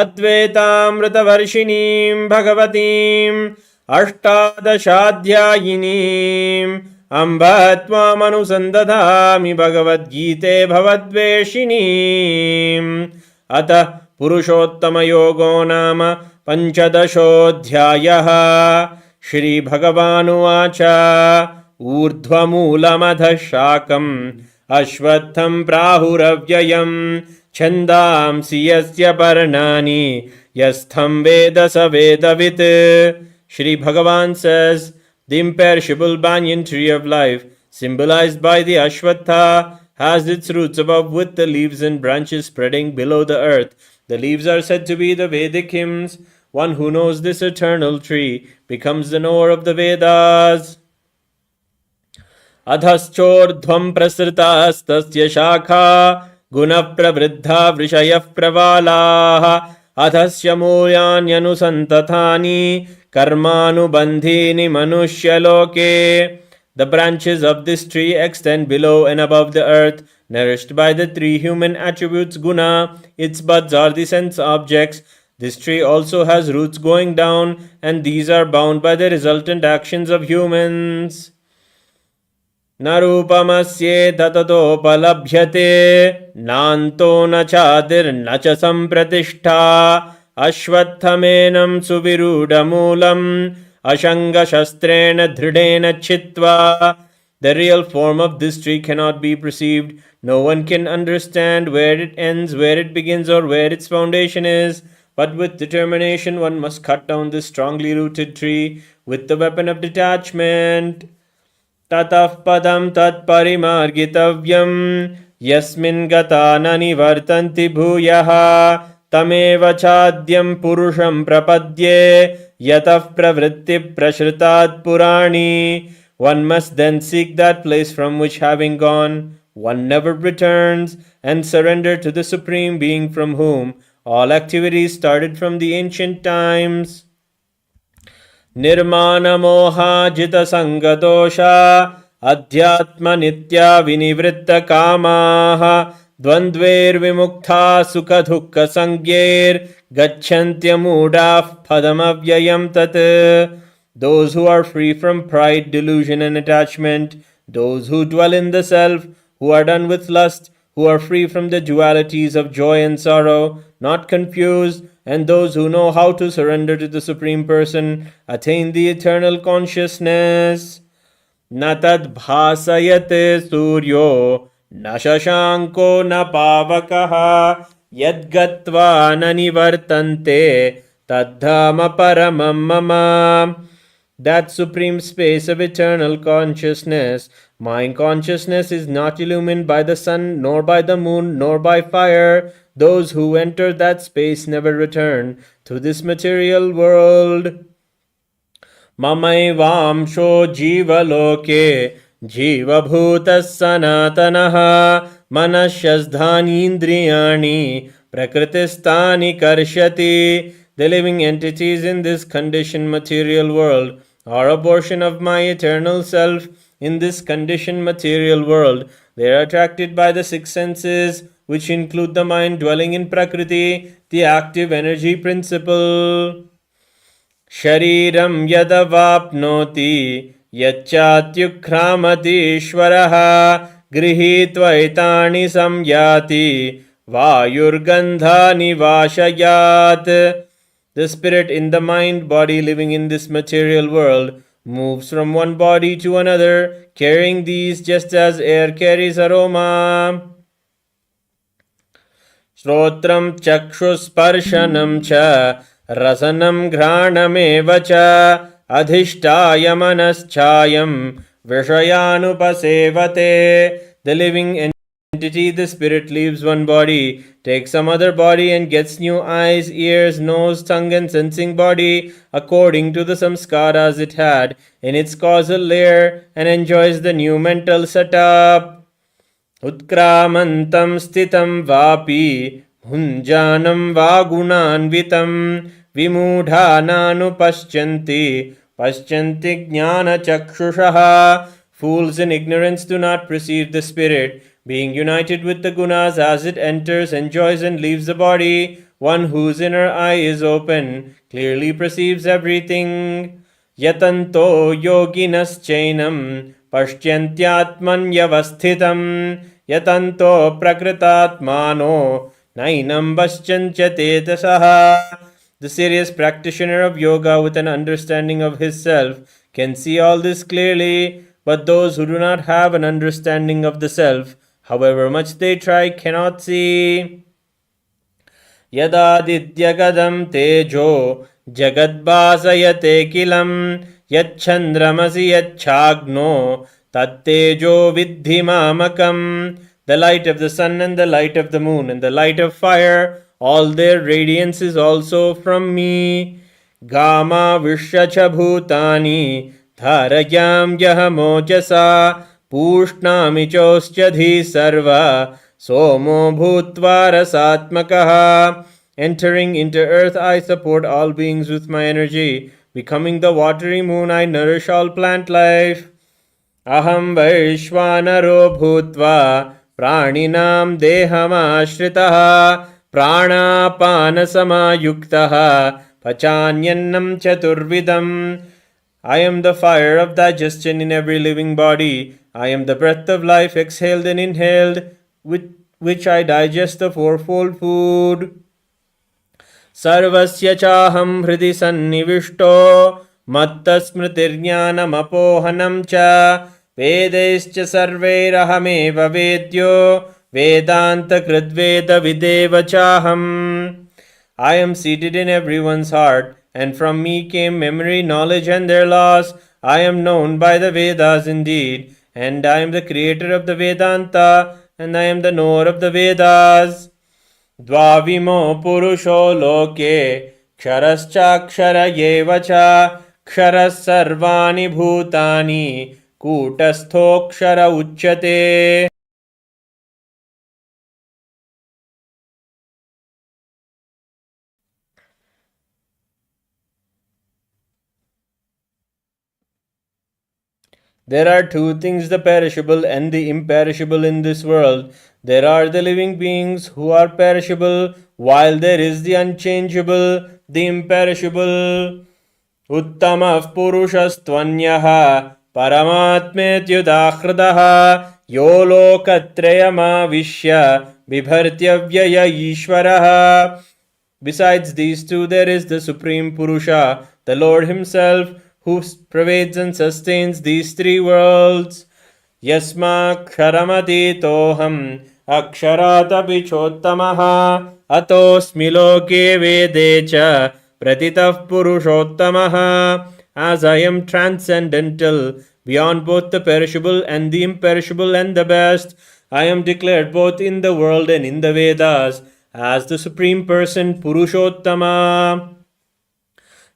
अद्वैतामृतवर्षिणीं भगवतीम् अष्टादशाध्यायिनीम् अम्ब त्वामनुसन्दधामि भगवद्गीते भवद्वेषिणीम्. अतः पुरुषोत्तमयोगो नाम पञ्चदशोऽध्यायः. श्रीभगवानुवाच ऊर्ध्वमूलमधः शाकम् अश्वत्थं प्राहुरव्ययम् छन्दांसि यस्य पर्णानि यस्थं वेद स वेदवित्. Shri Bhagavan says, the imperishable banyan tree of life, symbolized by the Ashwatha, has its roots above with the leaves and branches spreading below the earth. The leaves are said to be the Vedic hymns. One who knows this eternal tree becomes the knower of the Vedas. अधश्चोर्ध्वं प्रसृतास्तस्य शाखा गुणप्रवृद्धा वृषयः प्रवालाः अधस्य मूल्यान्यनुसन्ततानि कर्मानुबन्धीनि मनुष्यलोके. The branches of this tree extend below and above the earth, nourished by the three human attributes guna. Its buds are the sense objects. This tree also has roots going down, and these are bound by the resultant actions of humans. Narupamasyet tatatopalabhyate nanto na chadir cha sampratishtha ashvattamenam suvirudamulam ashanga shastrena dhridena chitva. The real form of this tree cannot be perceived. No one can understand where it ends, where it begins, or where its foundation is. But with determination one must cut down this strongly rooted tree with the weapon of detachment. Tatah padam tat parimargitavyam yasmin gata na nivartanti bhuyaha tameva chadyam purusham prapadye yatah pravritti prashritat purani. One must then seek that place from which, having gone, one never returns, and surrender to the Supreme Being from whom all activities started from the ancient times. Nirmana moha jita sangadosha adhyatma nitya vinivritta kamaha dvandver vimukta sukha dukha sangyer gacchantya mudaf padamavyayam tat. Those who are free from pride, delusion and attachment, those who dwell in the self, who are done with lust, who are free from the dualities of joy and sorrow, not confused, and those who know how to surrender to the Supreme Person, attain the eternal consciousness. Natad bhasayate suryo na shashanko na pavakaha yadgatva na nivartante taddhama paramam mama. That supreme space of eternal consciousness, mind consciousness, is not illumined by the sun, nor by the moon, nor by fire. Those who enter that space never return to this material world. Mamaivamsho jiva loke jiva bhutas sanatanaha manashyasdhanindriyani prakritistani karshati. The living entities in this conditioned material world are a portion of my eternal self. In this conditioned material world, they are attracted by the six senses, which include the mind dwelling in Prakriti, the active energy principle. Shariram yadavapnoti yachatyukramati ishvaraha grihitva etani samyati vayurgandhani vashayat. The spirit in the mind body living in this material world moves from one body to another, carrying these just as air carries aroma. Shrotram chakshusparshanam cha rasanam ghranameva cha adhishtaya manaschayam vishayanupasevate. The living entity, the spirit, leaves one body, takes some other body, and gets new eyes, ears, nose, tongue, and sensing body according to the samskaras it had in its causal layer, and enjoys the new mental setup. Utkramantam sthitam vapi bhunjanam vagunanvitam vimudhananu paschanti jnana chakshushaha. Fools in ignorance do not perceive the spirit being united with the gunas as it enters, enjoys, and leaves the body. One whose inner eye is open clearly perceives everything. Yatanto yoginas chainam paschyantyatmanyavasthitam yatanto prakritatmano nainam paschantyatetasaha. The serious practitioner of yoga with an understanding of his self can see all this clearly, but those who do not have an understanding of the self, however much they try, cannot see. Yadadityagadam tejo jagadbhasayate kilam yachandramasi yachagno tattejo vidhi mamakam. The light of the sun and the light of the moon and the light of fire, all their radiance is also from me. Gama vishyacha bhutani dharayam yahamojasa pushnami choschadhi sarva somo bhutva rasatmakaha. Entering into earth, I support all beings with my energy. Becoming the watery moon, I nourish all plant life. Aham vaishvanaro bhutva प्राणिनां देहमाश्रितः प्राणापानसमायुक्तः पचान्यन्नं चतुर्विधम्. I am the fire of digestion in every living body. I am the breath of life exhaled and inhaled, with which I digest the fourfold food. Sarvasya chaham hridi sannivishto matta smritirjnanamapohanam cha Vedaischa sarvairahameva vedyo Vedanta kridveda videva chaham. I am seated in everyone's heart, and from me came memory, knowledge, and their laws. I am known by the Vedas indeed, and I am the creator of the Vedanta, and I am the knower of the Vedas. Dvavimo purusho loke ksharaschakshara yevacha ksharas sarvani bhutani kutasthokkshara uchyate. There are two things, the perishable and the imperishable in this world. There are the living beings who are perishable, while there is the unchangeable, the imperishable. Uttamav purushastvanyah paramatmetyudahridah yo lokatrayamavishya bibhartyavyaya ishvarah. Besides these two, there is the Supreme Purusha, the Lord Himself, who pervades and sustains these three worlds. Yasmaksharamati aksharatapi chottamaha atosmi loke vedecha pratitah purushottamaha. As I am transcendental, beyond both the perishable and the imperishable and the best, I am declared both in the world and in the Vedas as the Supreme Person Purushottama.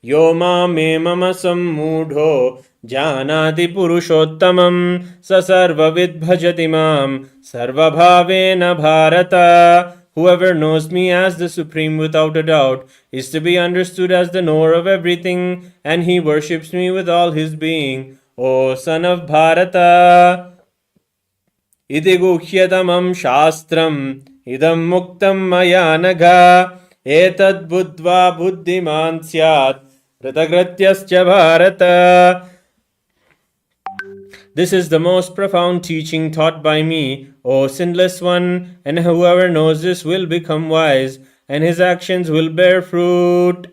Yo me mama sammudho janati purushottamam sa sarvavid bhajati mam sarvabhavena bharata. Whoever knows me as the Supreme without a doubt is to be understood as the knower of everything, and he worships me with all his being. O son of Bharata, iti guhyatamam shastram idam muktam maya nagha etad buddhva buddhiman syat Pratagrityascha Bharata. This is the most profound teaching taught by me, O sinless one, and whoever knows this will become wise, and his actions will bear fruit.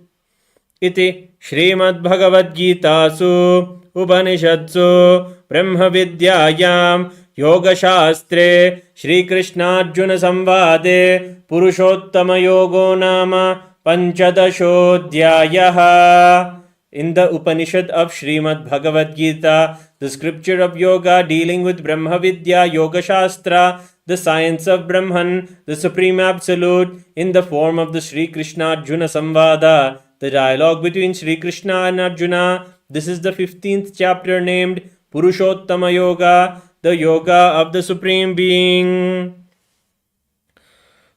Iti Srimad Bhagavad Gitasu Upanishadsu Brahma Vidyayam Yoga Shastre Shri Krishna Arjuna Samvade Purushottama Yogo Nama Panchadashodhyayaha. In the Upanishad of Srimad Bhagavad Gita, the scripture of yoga dealing with Brahma Vidya, Yoga Shastra, the science of Brahman, the Supreme Absolute, in the form of the Sri Krishna Arjuna Samvada, the dialogue between Sri Krishna and Arjuna. This is the 15th chapter named Purushottama Yoga, the yoga of the Supreme Being.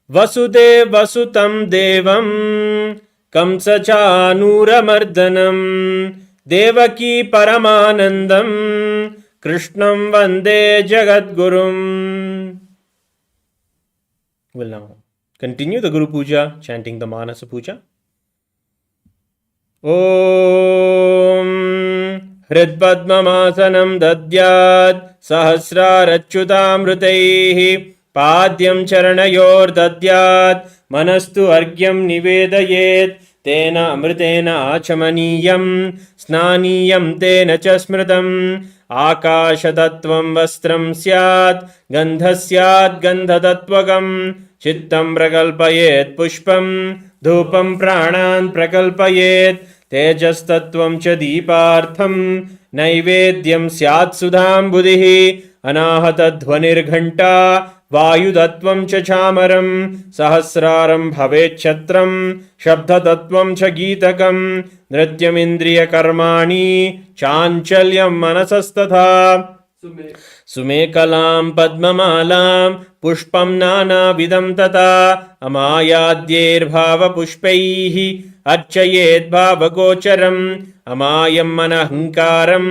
Vasudev Vasutam Devam Kamsachanuramardanam Devaki Paramanandam Krishnam Vande Jagadgurum. We'll now continue the Guru Puja, chanting the Manasa Puja. Om Hridpadmamasanam Dadyat Sahasrarachyutamrutaihi Padyam Charanayor Dadyat Manastu Argyam Nivedayet Tena Amritena Achamaniyam Snaniyam Tena Chasmritam Akashatattvam Vastram Syat Gandhasyat Gandhatatvagam Chittam Prakalpayet Pushpam धूपं प्राणान् प्रकल्पयेत् तेजस्तत्त्वं च दीपार्थं नैवेद्यं स्यात् सुधाम्बुधिः अनाहतध्वनिर्घण्टा वायुतत्त्वं च चामरं सहस्रारं भवेच्छत्रं शब्दतत्त्वं च गीतकं नृत्यमिन्द्रियकर्माणि चाञ्चल्यं मनसस्तथा सुमेकलां पद्ममालां पुष्पं नानाविधं तथा अमायाद्यैर्भावपुष्पैः अर्चयेद्भावगोचरम् अमायं मनहङ्कारम्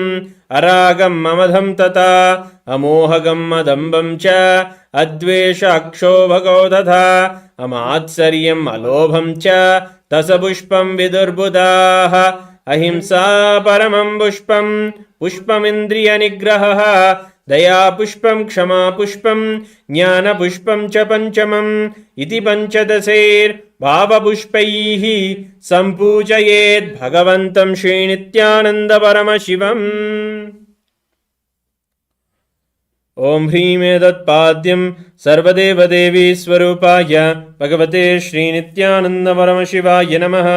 अरागं ममधं तथा अमोहगं मदम्बं च अद्वेषाक्षोभगो तथा अमात्सर्यम् अलोभं च तसपुष्पं विदुर्बुधाः अहिंसा परमं पुष्पं पुष्पमिन्द्रियनिग्रहः दया पुष्पं क्षमा पुष्पं ज्ञानपुष्पं च पंचमम् इति पञ्चदशैर्भावपुष्पैः सम्पूजयेत् भगवन्तं श्रीनित्यानन्दपरमशिवम्। ॐ ह्रीं एतत्पाद्यं सर्वदेवदेवी स्वरूपाय भगवते श्रीनित्यानन्दपरमशिवाय नमः।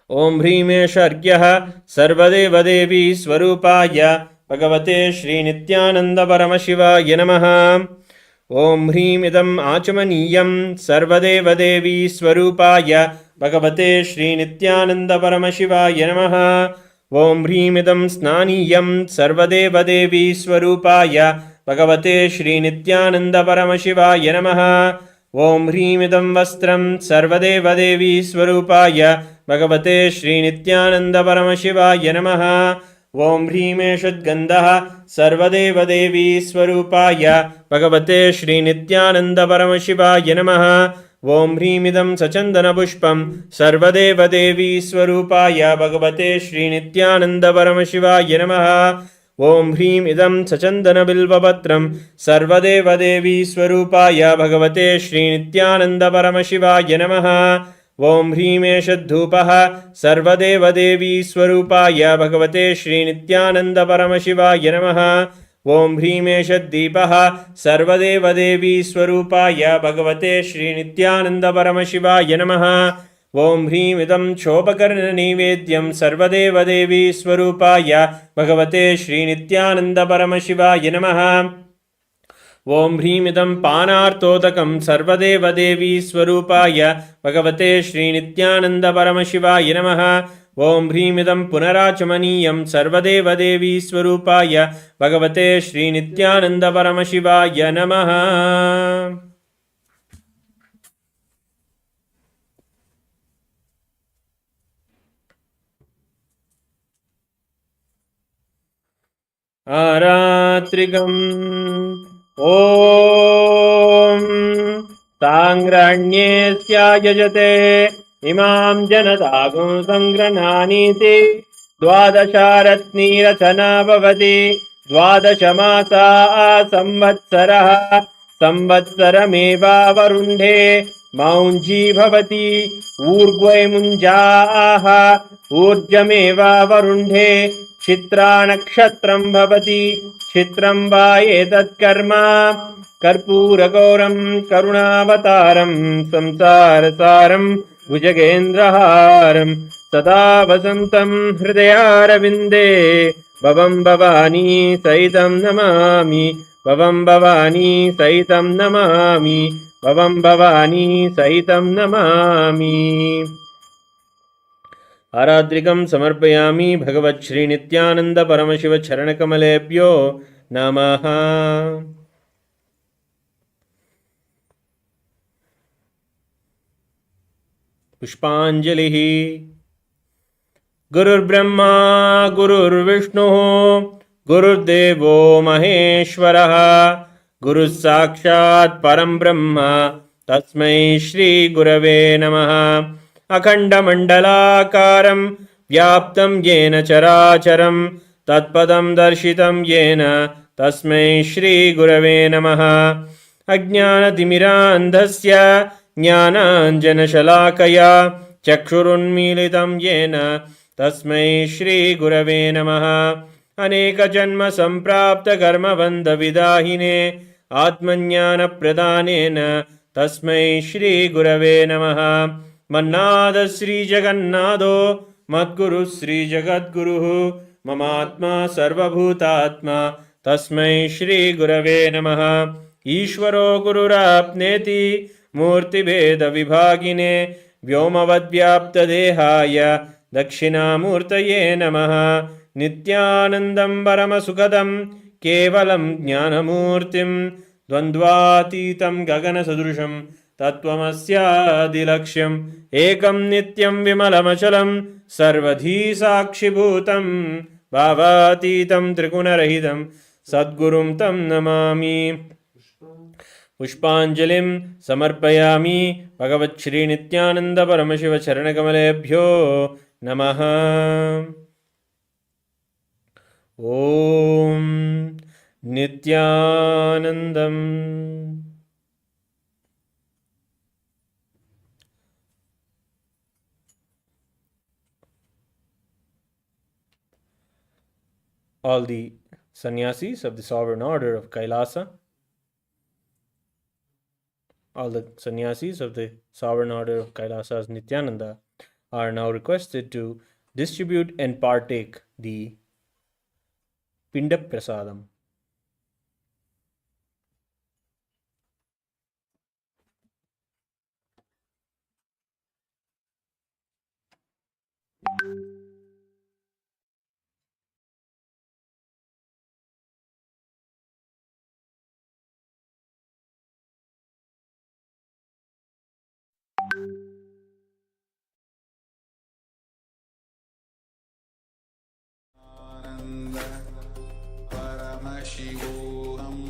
ॐ ह्रीं एषर्घ्यः सर्वदेवदेवी स्वरूपाय भगवते श्रीनित्यानन्दपरमशिवाय नमः। ॐ ह्रीं इदम् आचमनीयं सर्वदेवदेवी स्वरूपाय भगवते श्रीनित्यानन्दपरमशिवाय नमः। ॐ ह्रीं इदं स्नानीयं सर्वदेवदेवी स्वरूपाय भगवते श्रीनित्यानन्दपरमशिवाय नमः। ॐ ह्रीं इदं वस्त्रं सर्वदेवदेवी स्वरूपाय भगवते श्रीनित्यानन्दपरमशिवाय नमः। ॐ ह्रीं एषद्गन्धः सर्वदेवदेवी स्वरूपाय भगवते श्रीनित्यानन्दपरमशिवाय नमः। ॐ ह्रीं इदं सचन्दनपुष्पं सर्वदेवदेवी स्वरूपाय भगवते श्रीनित्यानन्दपरमशिवाय नमः। ॐ ह्रीं इदं सचन्दनबिल्वपत्रं सर्वदेवदेवी स्वरूपाय भगवते श्रीनित्यानन्दपरमशिवाय नमः। ॐ ह्रीं एषद्धूपः सर्वदेवदेवी स्वरूपाय भगवते श्रीनित्यानन्दपरमशिवाय नमः। ॐ ह्रीं एषद्दीपः सर्वदेवदेवी स्वरूपाय भगवते श्रीनित्यानन्दपरमशिवाय नमः। ॐ ह्रीं इदं क्षोभकर्णनैवेद्यं सर्वदेवदेवी स्वरूपाय भगवते श्रीनित्यानन्दपरमशिवाय नमः। ॐ ह्रीं इदं पानार्तोदकं सर्वदेवदेवी स्वरूपाय भगवते श्रीनित्यानन्दपरमशिवाय नमः। ॐ ह्रीं इदं पुनराचमनीयं सर्वदेवदेवी स्वरूपाय भगवते श्रीनित्यानन्दपरमशिवाय नमः। आरात्रिकम् ॐ साङ्ग्राण्येस्यायजते इमां जनतागुं सङ्ग्रह्णानीति द्वादशारत्नीरचना भवति। द्वादशमासा संवत्सरः संवत्सरमेवावरुन्धे मौञ्जी भवति। ऊर्ध्वैमुञ्जाः ऊर्जमेवावरुन्धे क्षित्रा नक्षत्रं भवति। क्षित्रं वा एतत्कर्म कर्पूरगौरं करुणावतारं संसारसारं भुजगेन्द्रहारं सदा वसन्तं हृदयारविन्दे भवं भवानी सहितं नमामि। भवं भवानी सहितं नमामि। भवं भवानी सहितं नमामि। आरात्रिकं समर्पयामि भगवत् श्रीनित्यानन्दपरमशिव चरणकमलेभ्यो नमः। पुष्पाञ्जलिः। गुरुर्ब्रह्मा गुरुर्विष्णुः गुरुर्देवो महेश्वरः गुरुः साक्षात् परं ब्रह्म तस्मै श्री गुरवे नमः। अखण्डमण्डलाकारं व्याप्तं येन चराचरं तत्पदं दर्शितं येन तस्मै श्री गुरवे नमः। अज्ञानतिमिरान्धस्य ज्ञानाञ्जनशलाकया चक्षुरुन्मीलितं येन तस्मै श्री गुरवे नमः। अनेकजन्मसम्प्राप्तकर्मबन्धविदाहिने आत्मज्ञानप्रदानेन तस्मै श्री गुरवे नमः। मन्नाद श्री जगन्नाथो मद्गुरु श्री जगद्गुरुः ममात्मा सर्वभूतात्मा तस्मै श्री गुरवे नमः। ईश्वरो गुरुराप्नेति मूर्तिभेद विभागिने व्योमवद्व्याप्तदेहाय दक्षिणामूर्तये नमः। नित्यानन्दं परमसुखदं केवलं ज्ञानमूर्तिं द्वन्द्वातीतं गगनसदृशं तत्त्वमस्यादिलक्ष्यम् एकं नित्यं विमलमचलं सर्वधी साक्षिभूतं भावातीतं त्रिगुणरहितं सद्गुरुं तं नमामि। पुष्पाञ्जलिं समर्पयामि भगवच्छ्री नित्यानन्द परमशिव चरणकमलेभ्यो नमः। ॐ नित्यानन्दम्। All the sannyasis of the sovereign order of Kailasa, all the sannyasis of the sovereign order of Kailasa's Nithyananda are now requested to distribute and partake the Pinda Prasadam. परमशिवोऽहम्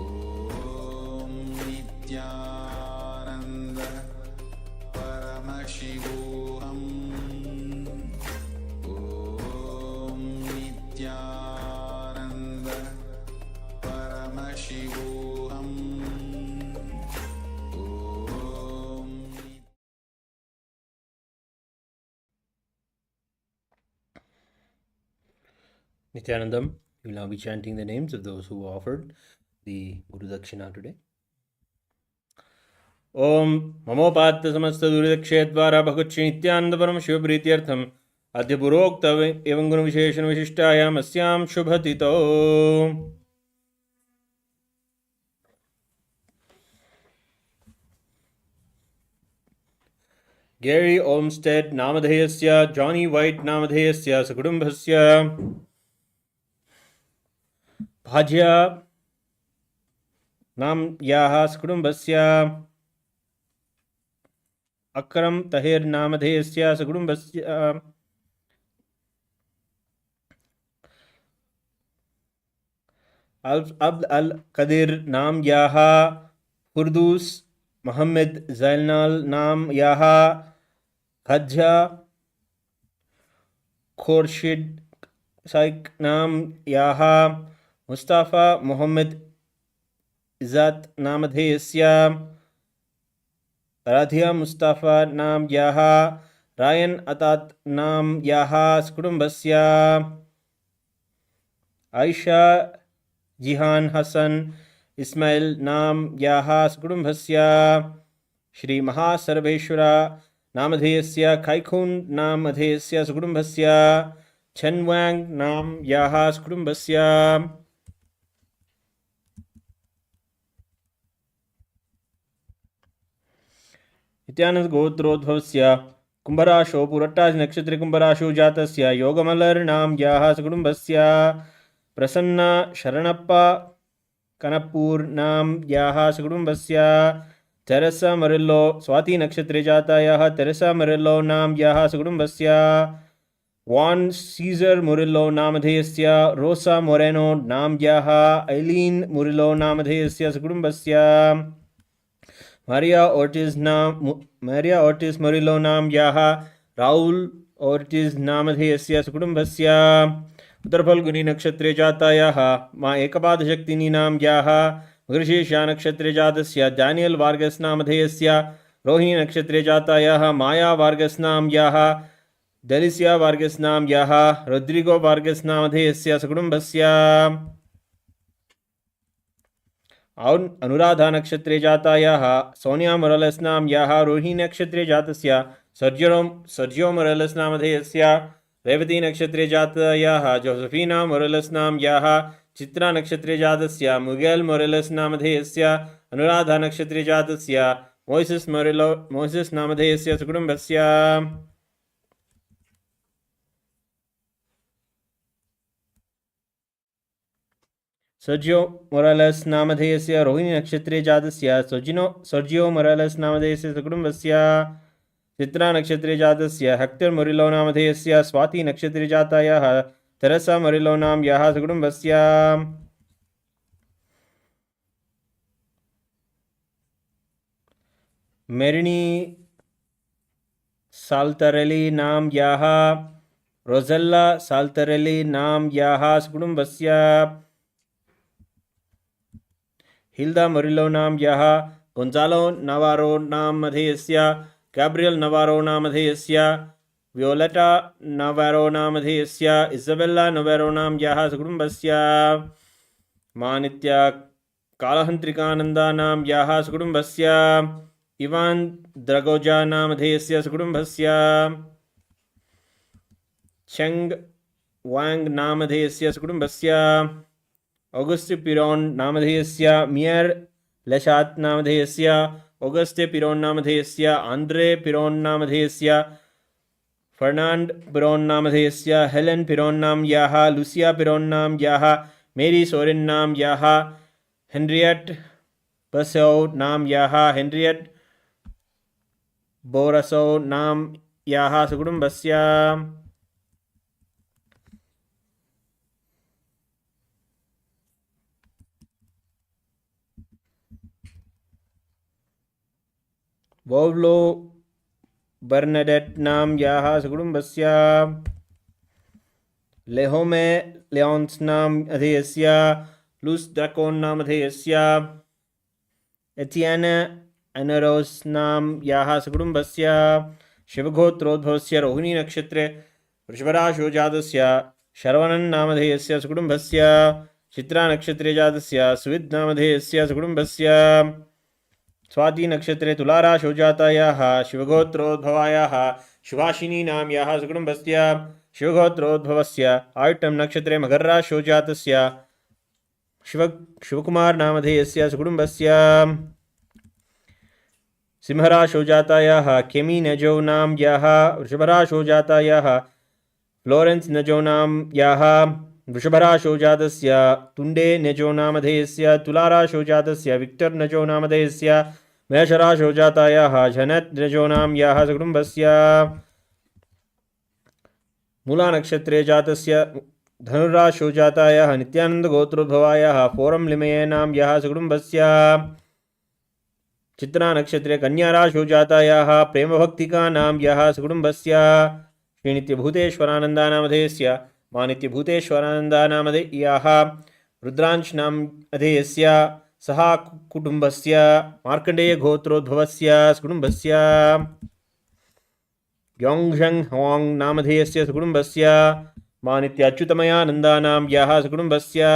ॐ नित्यानन्द परमशिवोऽहम् ॐ नित्यानन्द परमशिवोऽहम् ॐ Nithyanandam, we will now be chanting the names of those who offered the Guru Dakshina today. Om Mamopatta Samasta Duridakshedvara Bhagutshi Nithyananda Param Shiva Prityartham Adya Purokta Evam Guru Visheshan Vishishtayam Asyam Shubhatito. Gary Olmsted Namadheyasya, Johnny White Namadheyasya, Sakudumbhasya, Bhajya Nam Yaha Sakudumbhasya, Akram Tahir Namadheyasya, Sakudumbhasya, Abd Al Qadir Nam Yaha, Furdus Muhammad Zainal Nam Yaha, Khadja Khorshid Saik Nam Yaha, Mustafa Muhammad Izzat Namadheyasya, Radhya Mustafa Nam Yaha, Ryan Atat Nam Yaha Skudumbasya, Aisha Jihan Hassan Ismail Nam Yaha Skudumbasya, Shri Mahasarveshwara Namadheyasya Kaikun Namadheyasya Skudumbasya, Chenwang Nam Yaha Skudumbasya, Nityananda Gotrodbhavasya Kumbharasho Purataj Nakshatra Kumbharasho Jatasya Yogamalar Nam Yaha Skudumbasya, Prasanna Sharanappa Kanapur Nam Yaha Skudumbasya, Teresa Murillo Swati Nakshatra Jatayaha Teresa Murillo Nam Yaha Skudumbasya, Juan Cesar Murillo Namadheyasya, Rosa Moreno Nam Yaha, Eileen Murillo Namadheyasya Skudumbasya, Maria Ortiz Murillo Nam Yaha, Raul Ortiz Namadheyasya Skudumbasya, Uttarphalguni Nakshatre Jatayaha, Ma Ekapad Shaktini Nam Yaha, Mrigesha Nakshatre Jatasya, Daniel Vargas Namadheyasya, Rohini Nakshatre Jatayaha, Maya Vargas Nam Yaha, Delicia Vargas Nam Yaha, Rodrigo Vargas Namadheyasya Skudumbasya. Anuradha नक्षत्रे जातायाः Sonia मोरलस् नाम्याः Rohini नक्षत्रे जातस्य Sergio मोरलस् नामधेयस्य Revati नक्षत्रे जातायाः Josefina मोरलस् नाम्याः Chitra नक्षत्रे जातस्य मुगेल मोरलस् नामधेयस्य अनुराधा नक्षत्रे जातस्य मोइसेस् नामधेयस्य सुकुटुम्बस्य Sergio मोरालस् नामधेयस्य Rohini नक्षत्रे जातस्य Sergio मोरालस् नामधेयस्य सुकुटुम्बस्य Chitra नक्षत्रे जातस्य Hector Morillo नामधेयस्य स्वाति नक्षत्रे जातायाः तेरेसा मोरिलो नाम्याः सुकुटुम्बस्य मेरिनी साल्तरेली नाम्याः रोसेल्ला साल्तरेली नाम्याः सुकुटुम्बस्य हिल्दा मोरिलो नाम्याः गोन्जालो नवारो नामधेयस्य गैब्रियल नवारो नामधेयस्य वियोलेटा नवारो नामधेयस्य इसाबेल्ला नवारो नाम्याः सुकुटुम्बस्य मानित्या कालहन्त्रिकानन्दा नाम्याः सुकुटुम्बस्य इवान् द्रगोजा नामधेयस्य सुकुटुम्बस्य चेङ्ग् वाङ्ग् नामधेयस्य सुकुटुम्बस्य ऑगस्टे पिरोन नामधेयस्य मियर लेशात् नामधेयस्य ऑगस्टे पिरोन नामधेयस्य आंद्रे पिरोन नामधेयस्य फर्नांड पिरोन नामधेयस्य हेलेन पिरोन नाम्याः लुसिया पिरोन नाम्याः मेरी सोरेन नाम्याः हेनरियट बसौ नाम्याः हेनरियट बोरसौ नाम्याः सुकुटुम्बस्य वोव्लो बर्नडेट् नाम्याः सुकुटुम्बस्य लेहोमे लेओन्स् नामधेयस्य लूस् ड्रकोन् नामधेयस्य एथियन एनरोस् नाम्याः सुकुटुम्बस्य शिवगोत्रोद्भवस्य रोहिणी नक्षत्रे वृषभराशौ जातस्य शरवणन् नामधेयस्य सुकुटुम्बस्य चित्रा नक्षत्रे जातस्य सुविद् नामधेयस्य सुकुटुम्बस्य स्वाति नक्षत्रे तुलाराशौ जातायाः शिवगोत्रोद्भवायाः सुभाषिनी नाम्याः सुकुटुम्बस्य शिवगोत्रोद्भवस्य आयुट्टं नक्षत्रे मकरराशौ जातस्य शिवकुमार नामधेयस्य सुकुटुम्बस्य सिंहराशौ जातायाः केमी नजौ नाम्याः वृषभराशौ जातायाः फ्लोरेन्स् नजौ नाम्याः वृषभराशौ जातस्य तुण्डे नजौ नामधेयस्य तुलाराशौ जातस्य विक्टर् नजौ नामधेयस्य मेषराशौ जातायाः झनत् नजौ नाम्याः सुकुटुम्बस्य मूलानक्षत्रे जातस्य धनुराशौ जातायाः नित्यानन्दगोत्रोद्भवायाः फोरं लिमये नाम्याः सुकुटुम्बस्य चित्रा नक्षत्रे कन्याराशौ जातायाः प्रेमभक्तिका नाम्याः सुकुटुम्बस्य श्रीनित्यभूतेश्वरानन्दा नामधेयस्य मानित्यभूतेश्वरानन्दा नामधेयाः रुद्रांश नामधेयस्य सह कुटुम्बस्य मार्कण्डेयगोत्रोद्भवस्य सुकुटुम्बस्य योङ्झङ् होङ् नामधेयस्य सुकुटुम्बस्य मानित्याच्युतमयानन्दा नाम्याः सुकुटुम्बस्य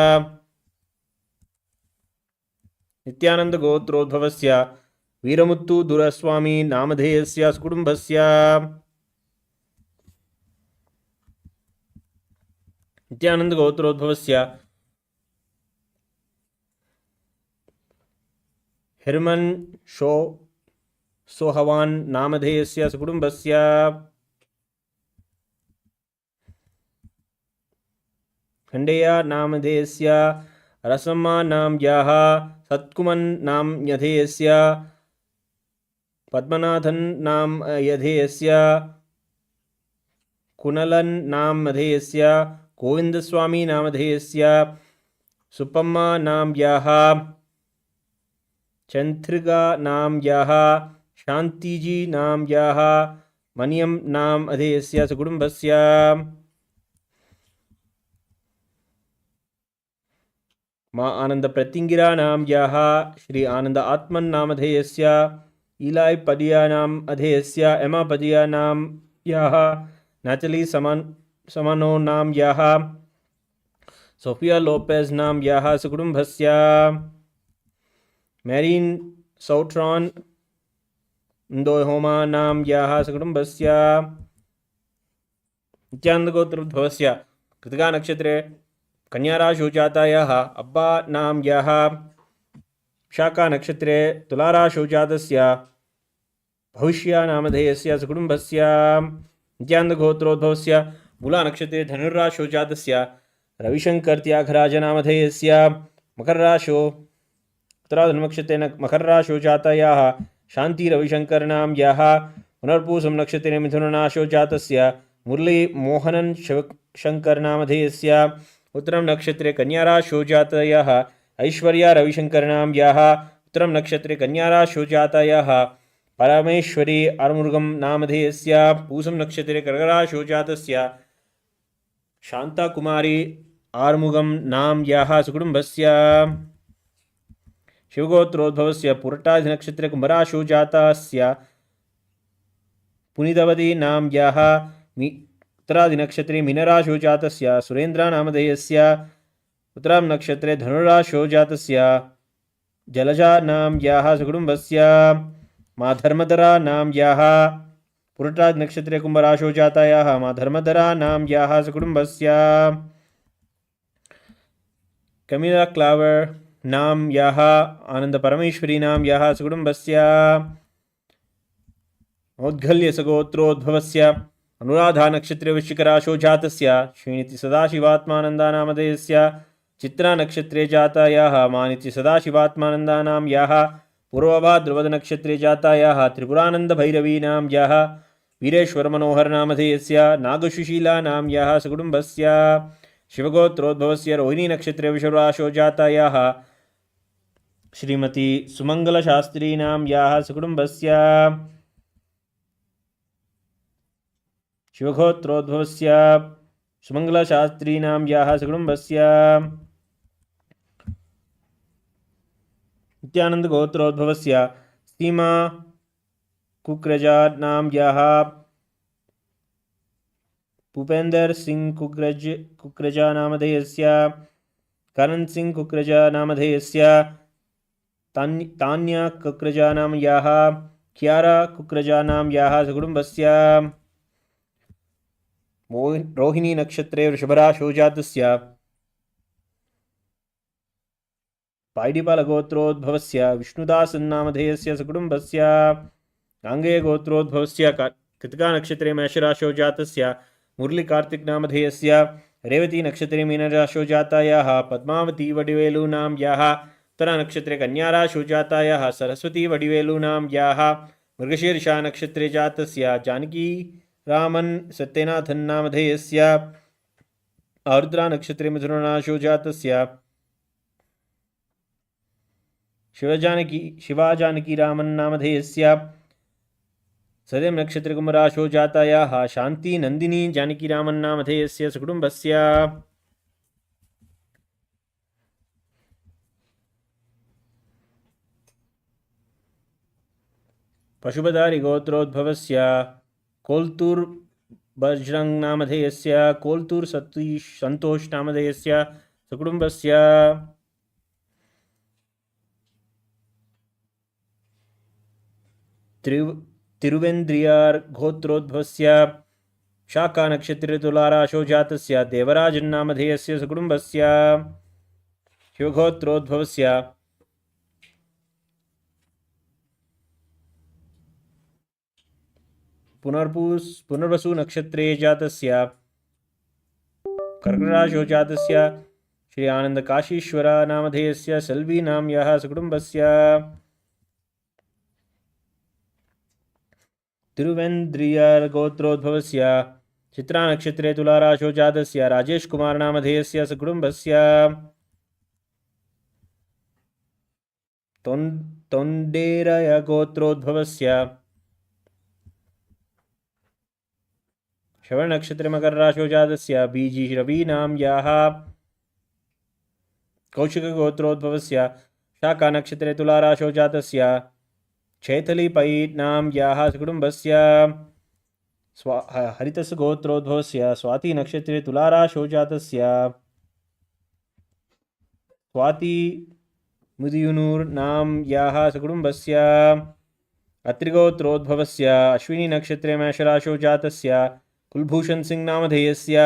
नित्यानन्दगोत्रोद्भवस्य वीरमुत्तु दुरस्वामी नामधेयस्य सुकुटुम्बस्य नित्यानन्दगोत्रोद्भवस्य हिरमन् सोहवान् नामधेयस्य सुकुटुम्बस्य खण्डेया नामधेयस्य रसम्मा नाम्याः सत्कुमन् नामधेयस्य पद्मनाथन् नामधेयस्य कुनलन् नामधेयस्य गोविन्दस्वामी नामधेयस्य सुपम्मा नाम्याः चन्त्रिका नाम्याः शान्तिजी नाम्याः मनियं नामधेयस्य सुकुटुम्बस्य मा आनन्दप्रतिङ्गिरा नाम्याः श्री आनन्द आत्मन् नामधेयस्य इलाय् पदिया नामधेयस्य एमा पदिया नाम्याः नाचली समनो नाम्याः सोफिया लोपेस् नाम्याः सुकुटुम्बस्य मेरीन् सौट्रान् इन्दोहोमानां याः सकुटुम्बस्य नित्यानन्दगोत्रोद्भवस्य कृतिकानक्षत्रे कन्याराशौ जातायाः अब्बा नाम याः शाखानक्षत्रे तुलाराशौ जातस्य भविष्या नामधेयस्य सकुटुम्बस्य नित्यानन्दगोत्रोद्भवस्य मूलानक्षत्रे धनुर्राशौ जातस्य रविशङ्कर्त्याघराजनामधेयस्य मकरराशौ उत्तराधनक्षत्रे मकरराशौ जातायाः शान्तिरविशङ्करनां याः पुनर्पूसं नक्षत्रे मिथुनराशौ जातस्य मुरलीमोहनन् शिवशङ्करनामधेयस्य उत्तरं नक्षत्रे कन्याराशौ जातायाः ऐश्वर्या रविशङ्करनां याः उत्तरं नक्षत्रे कन्याराशौ जातायाः परमेश्वरी आरुमुरुगं नामधेयस्य पूसं नक्षत्रे कर्कराशौ जातस्य शान्ताकुमारी आरुमुगं नाम याः सुकुटुम्बस्य शिवगोत्रोद्भवस्य पुरटादिनक्षत्रे कुम्भराशौ जातस्य पुनितवती नाम याः उत्तरादिनक्षत्रे मीनराशौ जातस्य सुरेन्द्रनामधेयस्य उत्तरां नक्षत्रे धनुराशौ जातस्य जलजा नाम याः सुकुटुम्बस्य माधर्मधरा नाम याः पुरटादिनक्षत्रे कुम्भराशौ जातायाः माधर्मधरा नाम याः सुकुटुम्बस्य कमिला क्लावर नाम याः आनन्दपरमेश्वरी नाम याः सुकुटुम्बस्य औद्गल्यसगोत्रोद्भवस्य अनुराधानक्षत्रे वृश्चिकराशौ जातस्य श्रीनिति सदाशिवात्मानन्दानामधेयस्य चित्रानक्षत्रे जातायाः मानिति सदाशिवात्मानन्दानां याः पूर्वभाद्रपदनक्षत्रे जातायाः त्रिपुरानन्दभैरवीनां याः वीरेश्वरमनोहरनामधेयस्य नागसुशीलानां याः सकुटुम्बस्य शिवगोत्रोद्भवस्य रोहिणीनक्षत्रे विषुराशौ जातायाः श्रीमती सुमङ्गलशास्त्रीनां याः सकुटुम्बस्य शिवगोत्रोद्भवस्य सुमङ्गलशास्त्रीनां याः सकुटुम्बस्य नित्यानन्दगोत्रोद्भवस्य सीमा कुकरजा नाम याः भूपेंदर सिंह कुकरजा नामधेयस्य करण सिंह कुकरजा नामधेयस्य तान्या कुकरजा नाम याः कियारा कुकरजा नाम याः सकुटुम्बस्य रोहिणी नक्षत्रे वृषभराशौ जातस्य पायडिपालगोत्रोद्भवस्य विष्णुदासन्नामधेयस्य सकुटुम्बस्य गाङ्गेयगोत्रोद्भवस्य कृतिकानक्षत्रे मेषराशौ जातस्य मुरलीकार्तिकनामधेयस्य रेवतीनक्षत्रे मीनराशौ जातायाः पद्मावती वडिवेलूनां याः उत्तरानक्षत्रे कन्याराशौ जातायाः सरस्वती वडिवेलूनां याः मृगशीर्षानक्षत्रे जातस्य जानकी रामन् सत्यनाथन्नामधेयस्य आरुद्रानक्षत्रे मिथुनराशौ जातस्य शिवाजानकीरामन्नामधेयस्य सदैव नक्षत्रे कुम्भराशौ जातायाः शान्ति नन्दिनी जानकीरामन्नामधेयस्य सकुटुम्बस्य पशुपदारि गोत्रोद्भवस्य कोल्तूर् बजरंग नामधेयस्य कोल्तूर् सतीश संतोष नामधेयस्य सकुटुम्बस्य तिरुवेन्द्रियार गोत्रोद्भवस्य शाखा नक्षत्रे तुलाराशौ जातस्य देवराजन्नामधेयस्य सकुटुम्बस्य शिवगोत्रोद्भवस्य पुनर्वसु नक्षत्रे जातस्य कर्कटराशौ जातस्य श्री आनंद काशीश्वर नामधेयस्य सल्वी नाम याः सकुटुम्बस्य तिरुवेन्द्रियार गोत्रोद्भवस्य चित्रा नक्षत्रे तुलाराशौ जातस्य राजेश कुमार नामधेयस्य सकुटुम्बस्य तोण्डेरय गोत्रोद्भवस्य श्रवण नक्षत्रे मकर राशौ जातस्य बीजी रवि नाम याः कौशिक गोत्रोद्भवस्य शाखा नक्षत्रे तुलाराशौ जातस्य चैथली पै नाम याः सकुटुम्बस्य हरितस गोत्रोद्भवस्य स्वाति नक्षत्रे तुलाराशौ जातस्य स्वाति मुदियुनूर् नाम याः सकुटुम्बस्य अत्रिगोत्रोद्भवस्य अश्विनी नक्षत्रे मेषराशौ जातस्य कुलभूषण सिंह नामधेयस्य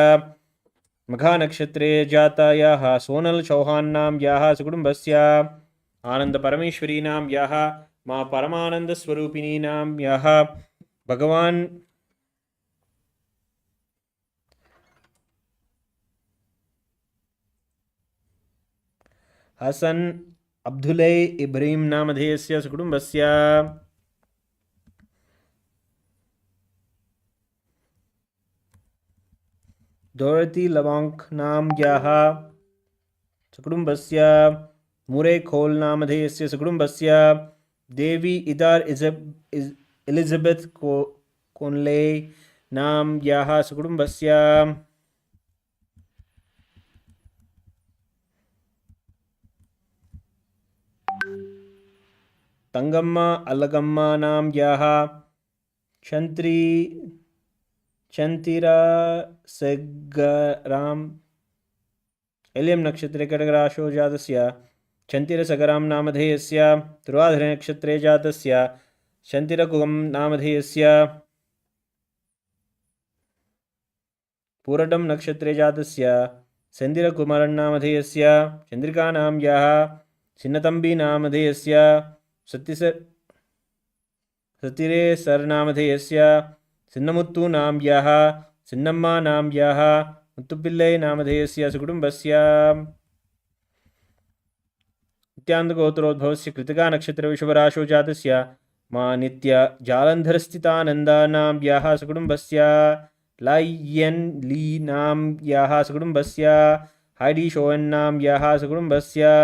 मघा नक्षत्रे जातायाः सोनल चौहान नाम याः सकुटुम्बस्य आनंद परमेश्वरी नाम याः माँ परमानंद स्वरूपिणी नाम याः भगवान हसन अब्दुलै इब्राहिम नामधेयस्य सकुटुम्बस्य डोरती लवांक नाम याः सकुटुम्बस्य मुरे खोल नामधेयस्य सकुटुम्बस्य देवी इदार एलिजबेथ कोनले नाम याः सकुटुम्बस्य तंगम्मा अलगम्मा नाम याः चंतिरसगराम एलियम नक्षत्रे कडगराशो जातस्य चंतिरसगराम नामधेयस्य तिरुवाधिरे नक्षत्रे जातस्य चंतिरकुगम नामधेयस्य पूरडम नक्षत्रे जातस्य सेंदिरकुमारन नामधेयस्य चंद्रिका नाम याः छिन्नतंबी नामधेयस्य सतिरे सरनामधेयस्य सिन्नमुत्तु नाम याः सिन्नम्मा नाम याः मुत्तुपिल्लै नामधेयस्य सकुटुम्बस्य नित्यानन्दगोत्रोद्भवस्य कृतिका नक्षत्रे वृषभराशौ जातस्य माँ नित्य जालन्धरस्थितानन्दा नाम याः सकुटुम्बस्य लाय्यन् ली नाम याः सकुटुम्बस्य हाइडी शोयन नाम याः सकुटुम्बस्य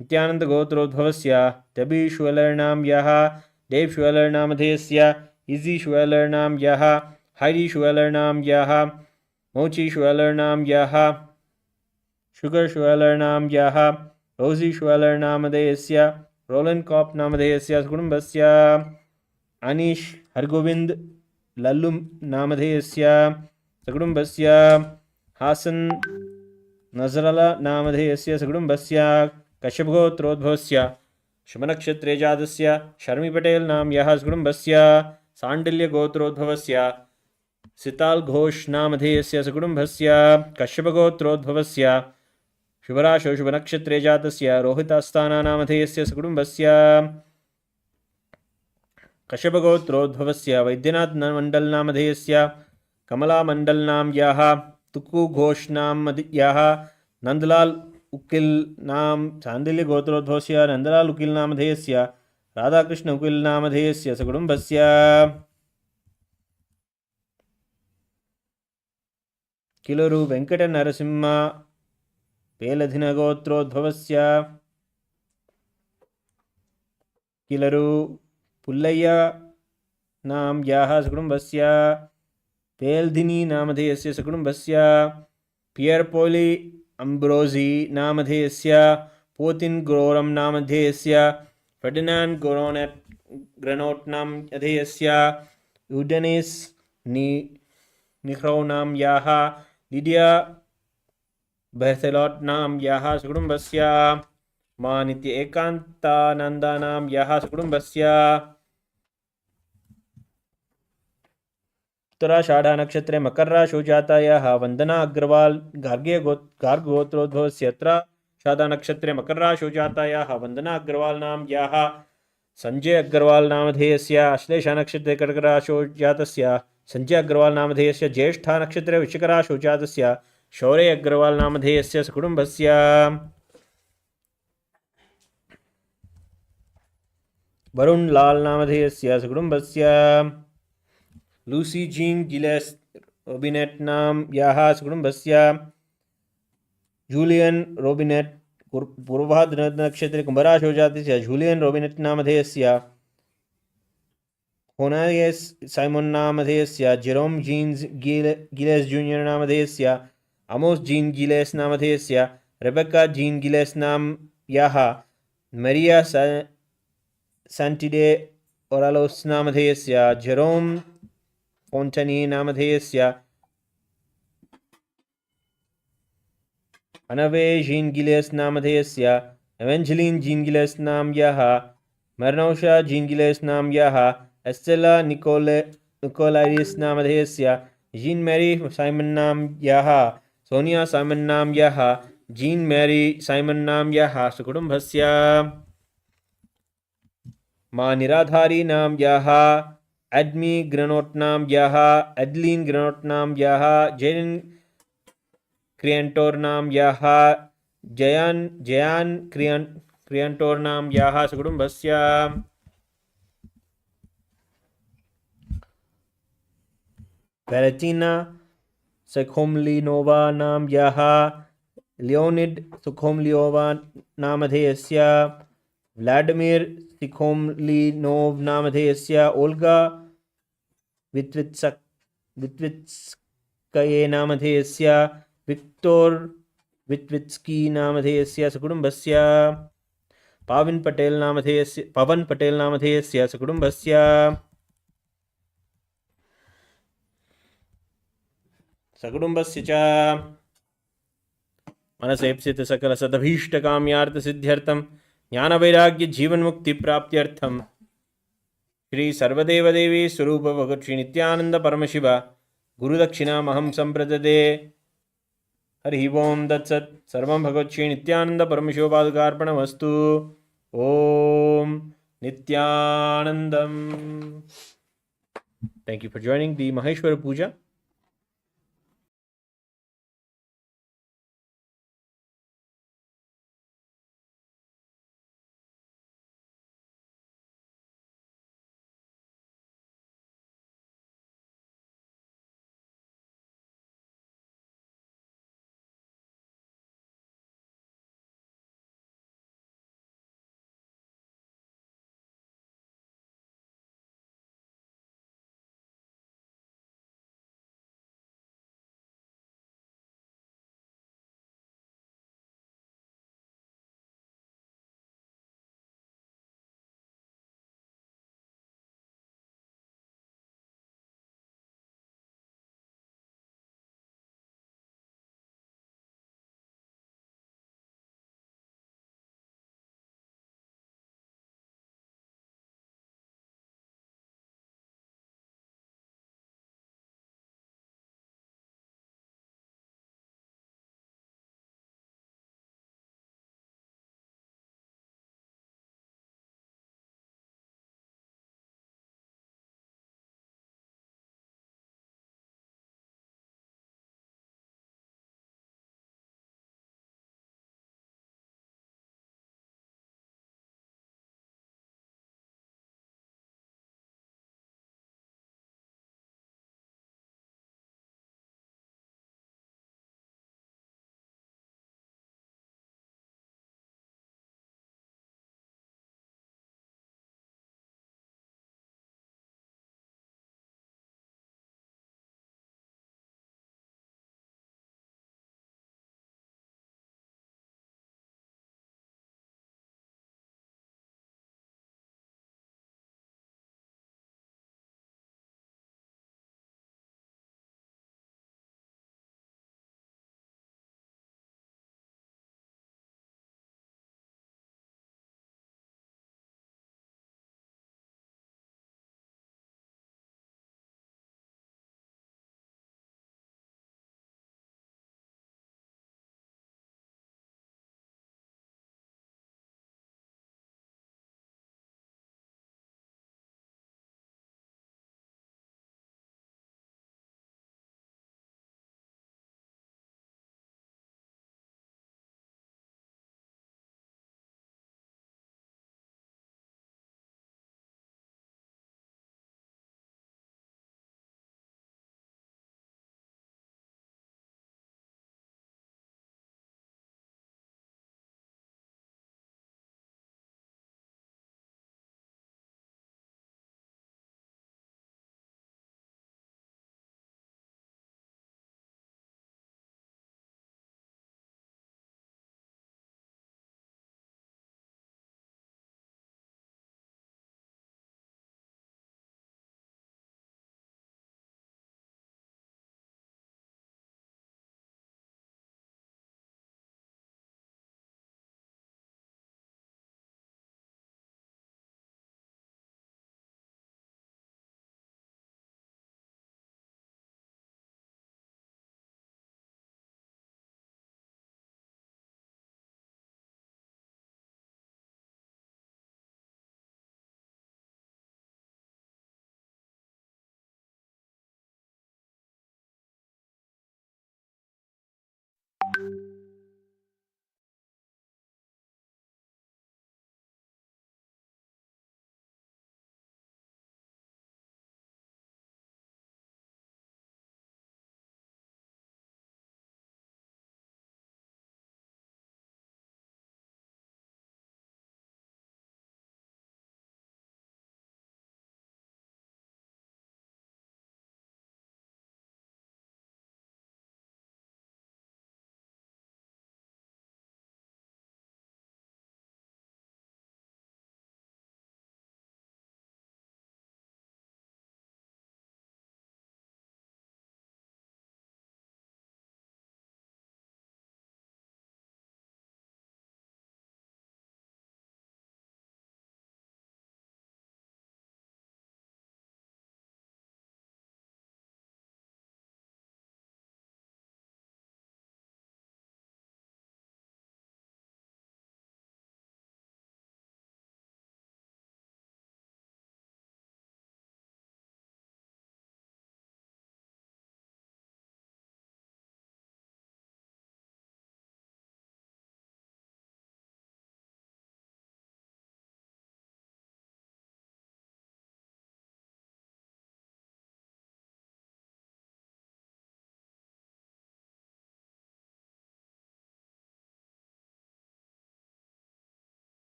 नित्यानन्दगोत्रोद्भवस्य डबी श्वेलर नाम याः डेव श्वेलर नामधेयस्य इजी श्वेलर नाम याः हाइडी श्वेलर नाम याः मोची श्वेलर नाम याः शुगर श्वेलर नाम याः रोजी श्वेलर नामधेयस्य रोलन कॉप नामधेयस्य सकुटुम्बस्य अनीश हरगोविंद लल्लु नामधेयस्य सकुटुम्बस्य हासन नजरला नामधेयस्य सकुटुम्बस्य कश्यपगोत्रोद्भवस्य शुभनक्षत्रे जातस्य शर्मी पटेल नाम याः सकुटुम्बस्य सांडिल्यगोत्रोद्भवस्य सिताल घोष नामधेयस्य सकुटुम्बस्य कश्यपगोत्रोद्भवस्य शुभराशौ शुभनक्षत्रे जातस्य रोहितास्ताना नामधेयस्य सकुटुम्बस्य कश्यपगोत्रोद्भवस्य वैद्यनाथ मंडल नामधेयस्य कमला मंडल नाम याः तुक्कू घोष नाम याः नंदलाल उकिल नाम चांदिल्य गोत्रोद्भवस्य नंदलाल उकिल नामधेयस्य राधाकृष्ण उकिल नामधेयस्य सकुटुम्बस्य किलुरु वेंकट नरसिंह पेलधिनगोत्रोद्भवस्य किलरु पुल्लय्य नाम याः सकुटुम्बस्य पेल्धिनी नामधेयस्य सकुटुम्बस्य पियरपोली अम्ब्रोजी नामधेयस्य पोतिन ग्रोरम नामधेयस्य फर्डिनांड ग्रेनोट नामधेयस्य यूडेनिस निख्रौ नाम याः लिडिया बेर्थेलॉट नाम याः सकुटुम्बस्य माँ नित्य एकांतानंदा नाम याः सकुटुम्बस्य उत्तराषाढ़ा नक्षत्रे मकर राशौ जातायाः वंदना अग्रवाल गार्गगोत्रोद्भवस्य उत्तराषाढ़ा नक्षत्रे मकर राशौ जातायाः वंदना अग्रवाल नाम याः संजय अग्रवाल नामधेयस्य अश्लेषा नक्षत्रे कर्कराशौ जातस्य संजय अग्रवाल नामधेयस्य ज्येष्ठा नक्षत्रे वृश्चिक राशौ जातस्य शौर्य अग्रवाल नामधेयस्य सकुटुम्बस्य वरुण लाल नामधेयस्य सकुटुम्बस्य लूसी जीन गिलेस रोबिनेट नाम याः सकुटुम्बस्य जूलियन रोबिनेट पूर्वभाद्र नक्षत्रे कुंभराशौ जातस्य जूलियन रोबिनेट नामधेयस्य होनायस साइमन नामधेयस्य जेरोम जीन गिलेस जूनियर नामधेयस्य अमोस जीन गिलेस नामधेयस्य रेबेका जीन गिलेस नाम याः मरिया सैंटिडे ओरालोस नामधेयस्य जेरोम फोंटनी नामधेयस्य अनवे जीन गिलेस नामधेयस्य Evangeline Jean Gilles Nam Yaha, Marnausha Jean Gilles Nam Yaha, Estella Nicolaidis Namadhesya, Jean Mary Simon Nam Yaha, Sonia Simon Nam Yaha, Jean Mary Simon Nam Yaha, Sukudumbhasya, Ma Niradhari Nam Yaha, Admi Granot Nam Yaha, Adeline Granot Nam Yaha, Jane Creantor Nam Yaha, Jayan Creantor Nam Yaha, Sukudumbhasya, Valentina Sukhomlinova Nam Yaha, Leonid Sukhomliova Namadhesya, Vladimir Sukhomlinov Namadhesya, Olga Vitvitskaye Namadhesya, Viktor Vitvitsky Namadhesya, Sukudumbhasya, Pavan Patel Namadhesya, Sukudumbhasya, सकुटुम्बस्य च मनसेप्सित सकल सदभीष्टकाम्यार्थ सिद्ध्यर्थं ज्ञानवैराग्य जीवन्मुक्ति प्राप्त्यर्थं श्री सर्वदेव देवी स्वरूप भगवत श्री नित्यानंद परमशिव गुरुदक्षिणामहं संप्रददे हरि ओम दत्सत् सर्वं भगवत श्री नित्यानंद परमशिव पादुकार्पणमस्तु ओम Nityanandam. Thank you for joining the Maheshwara Puja.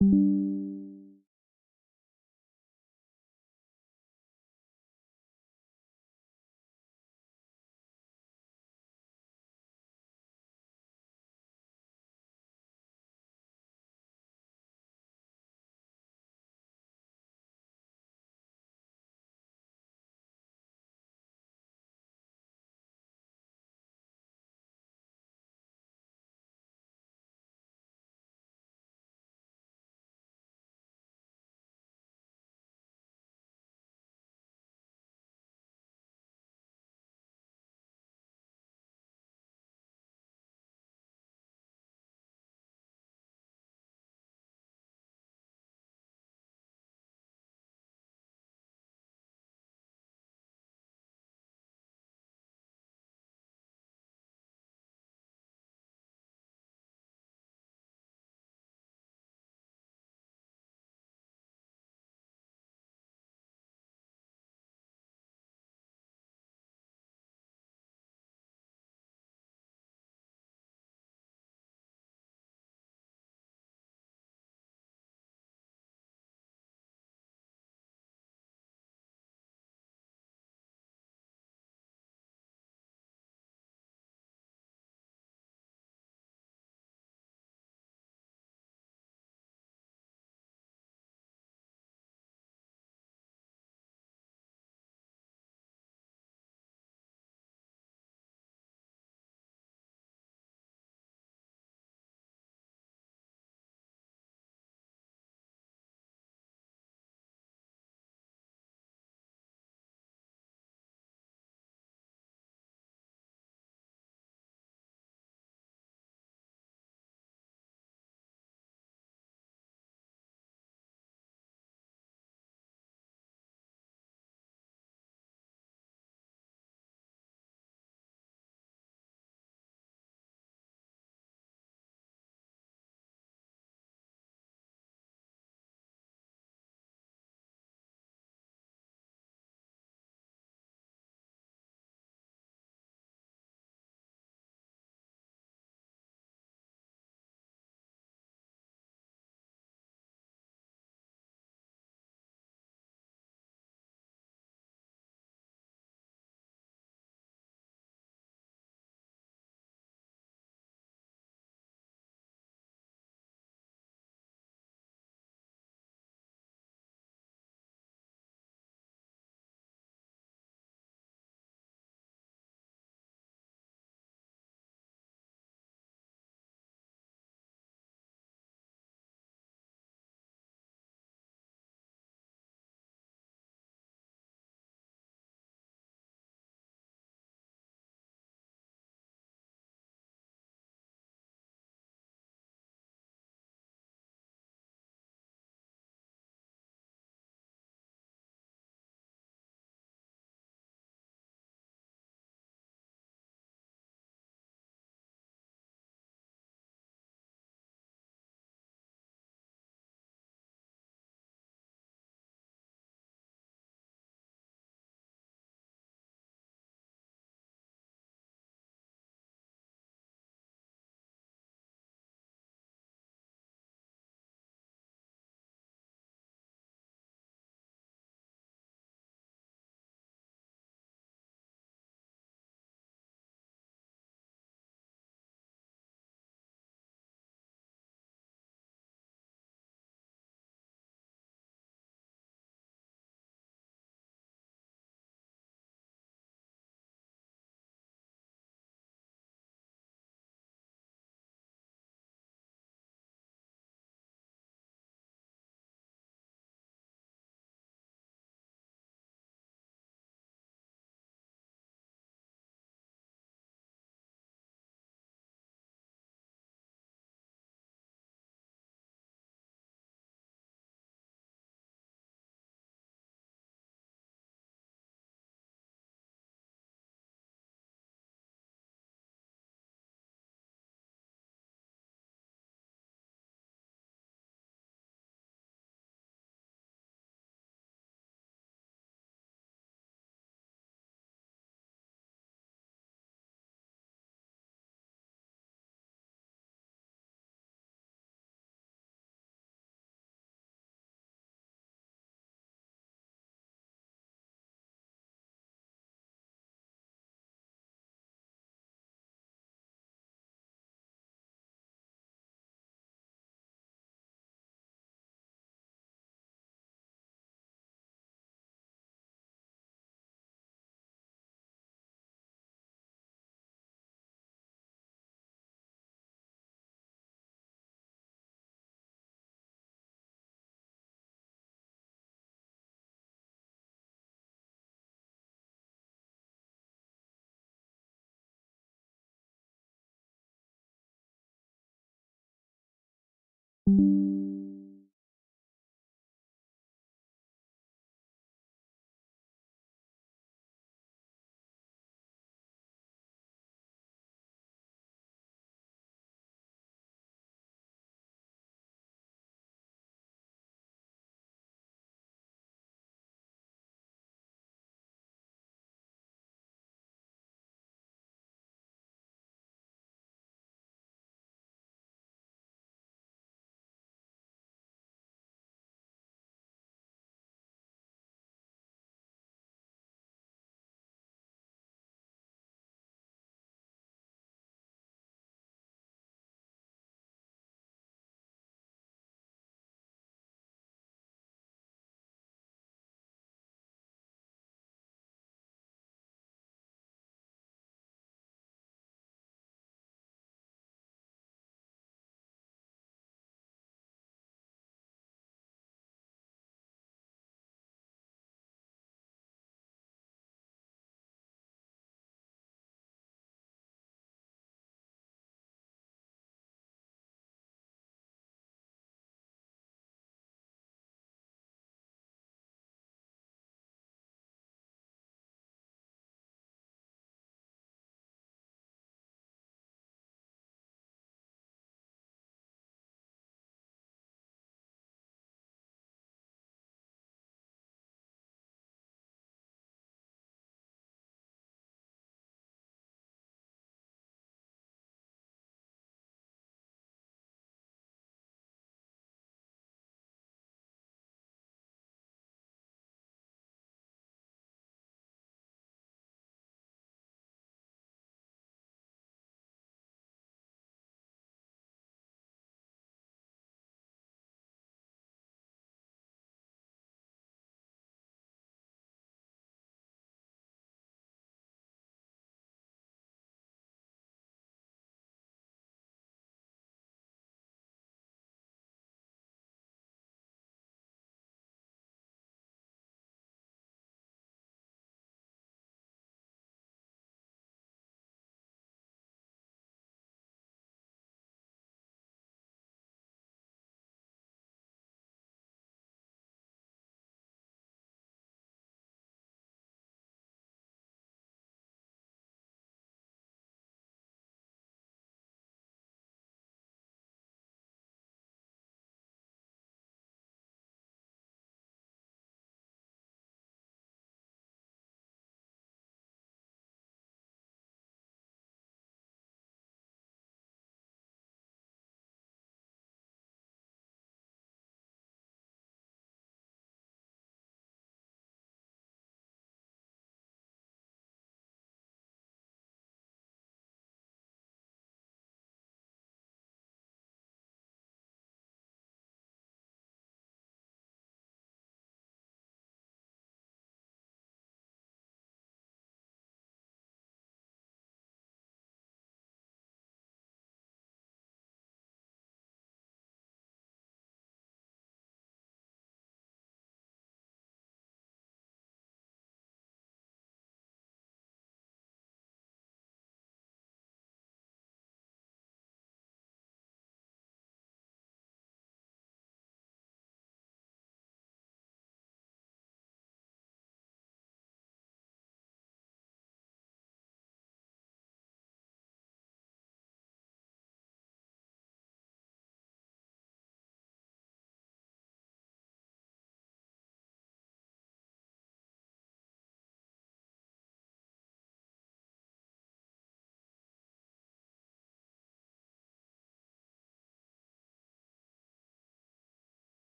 you.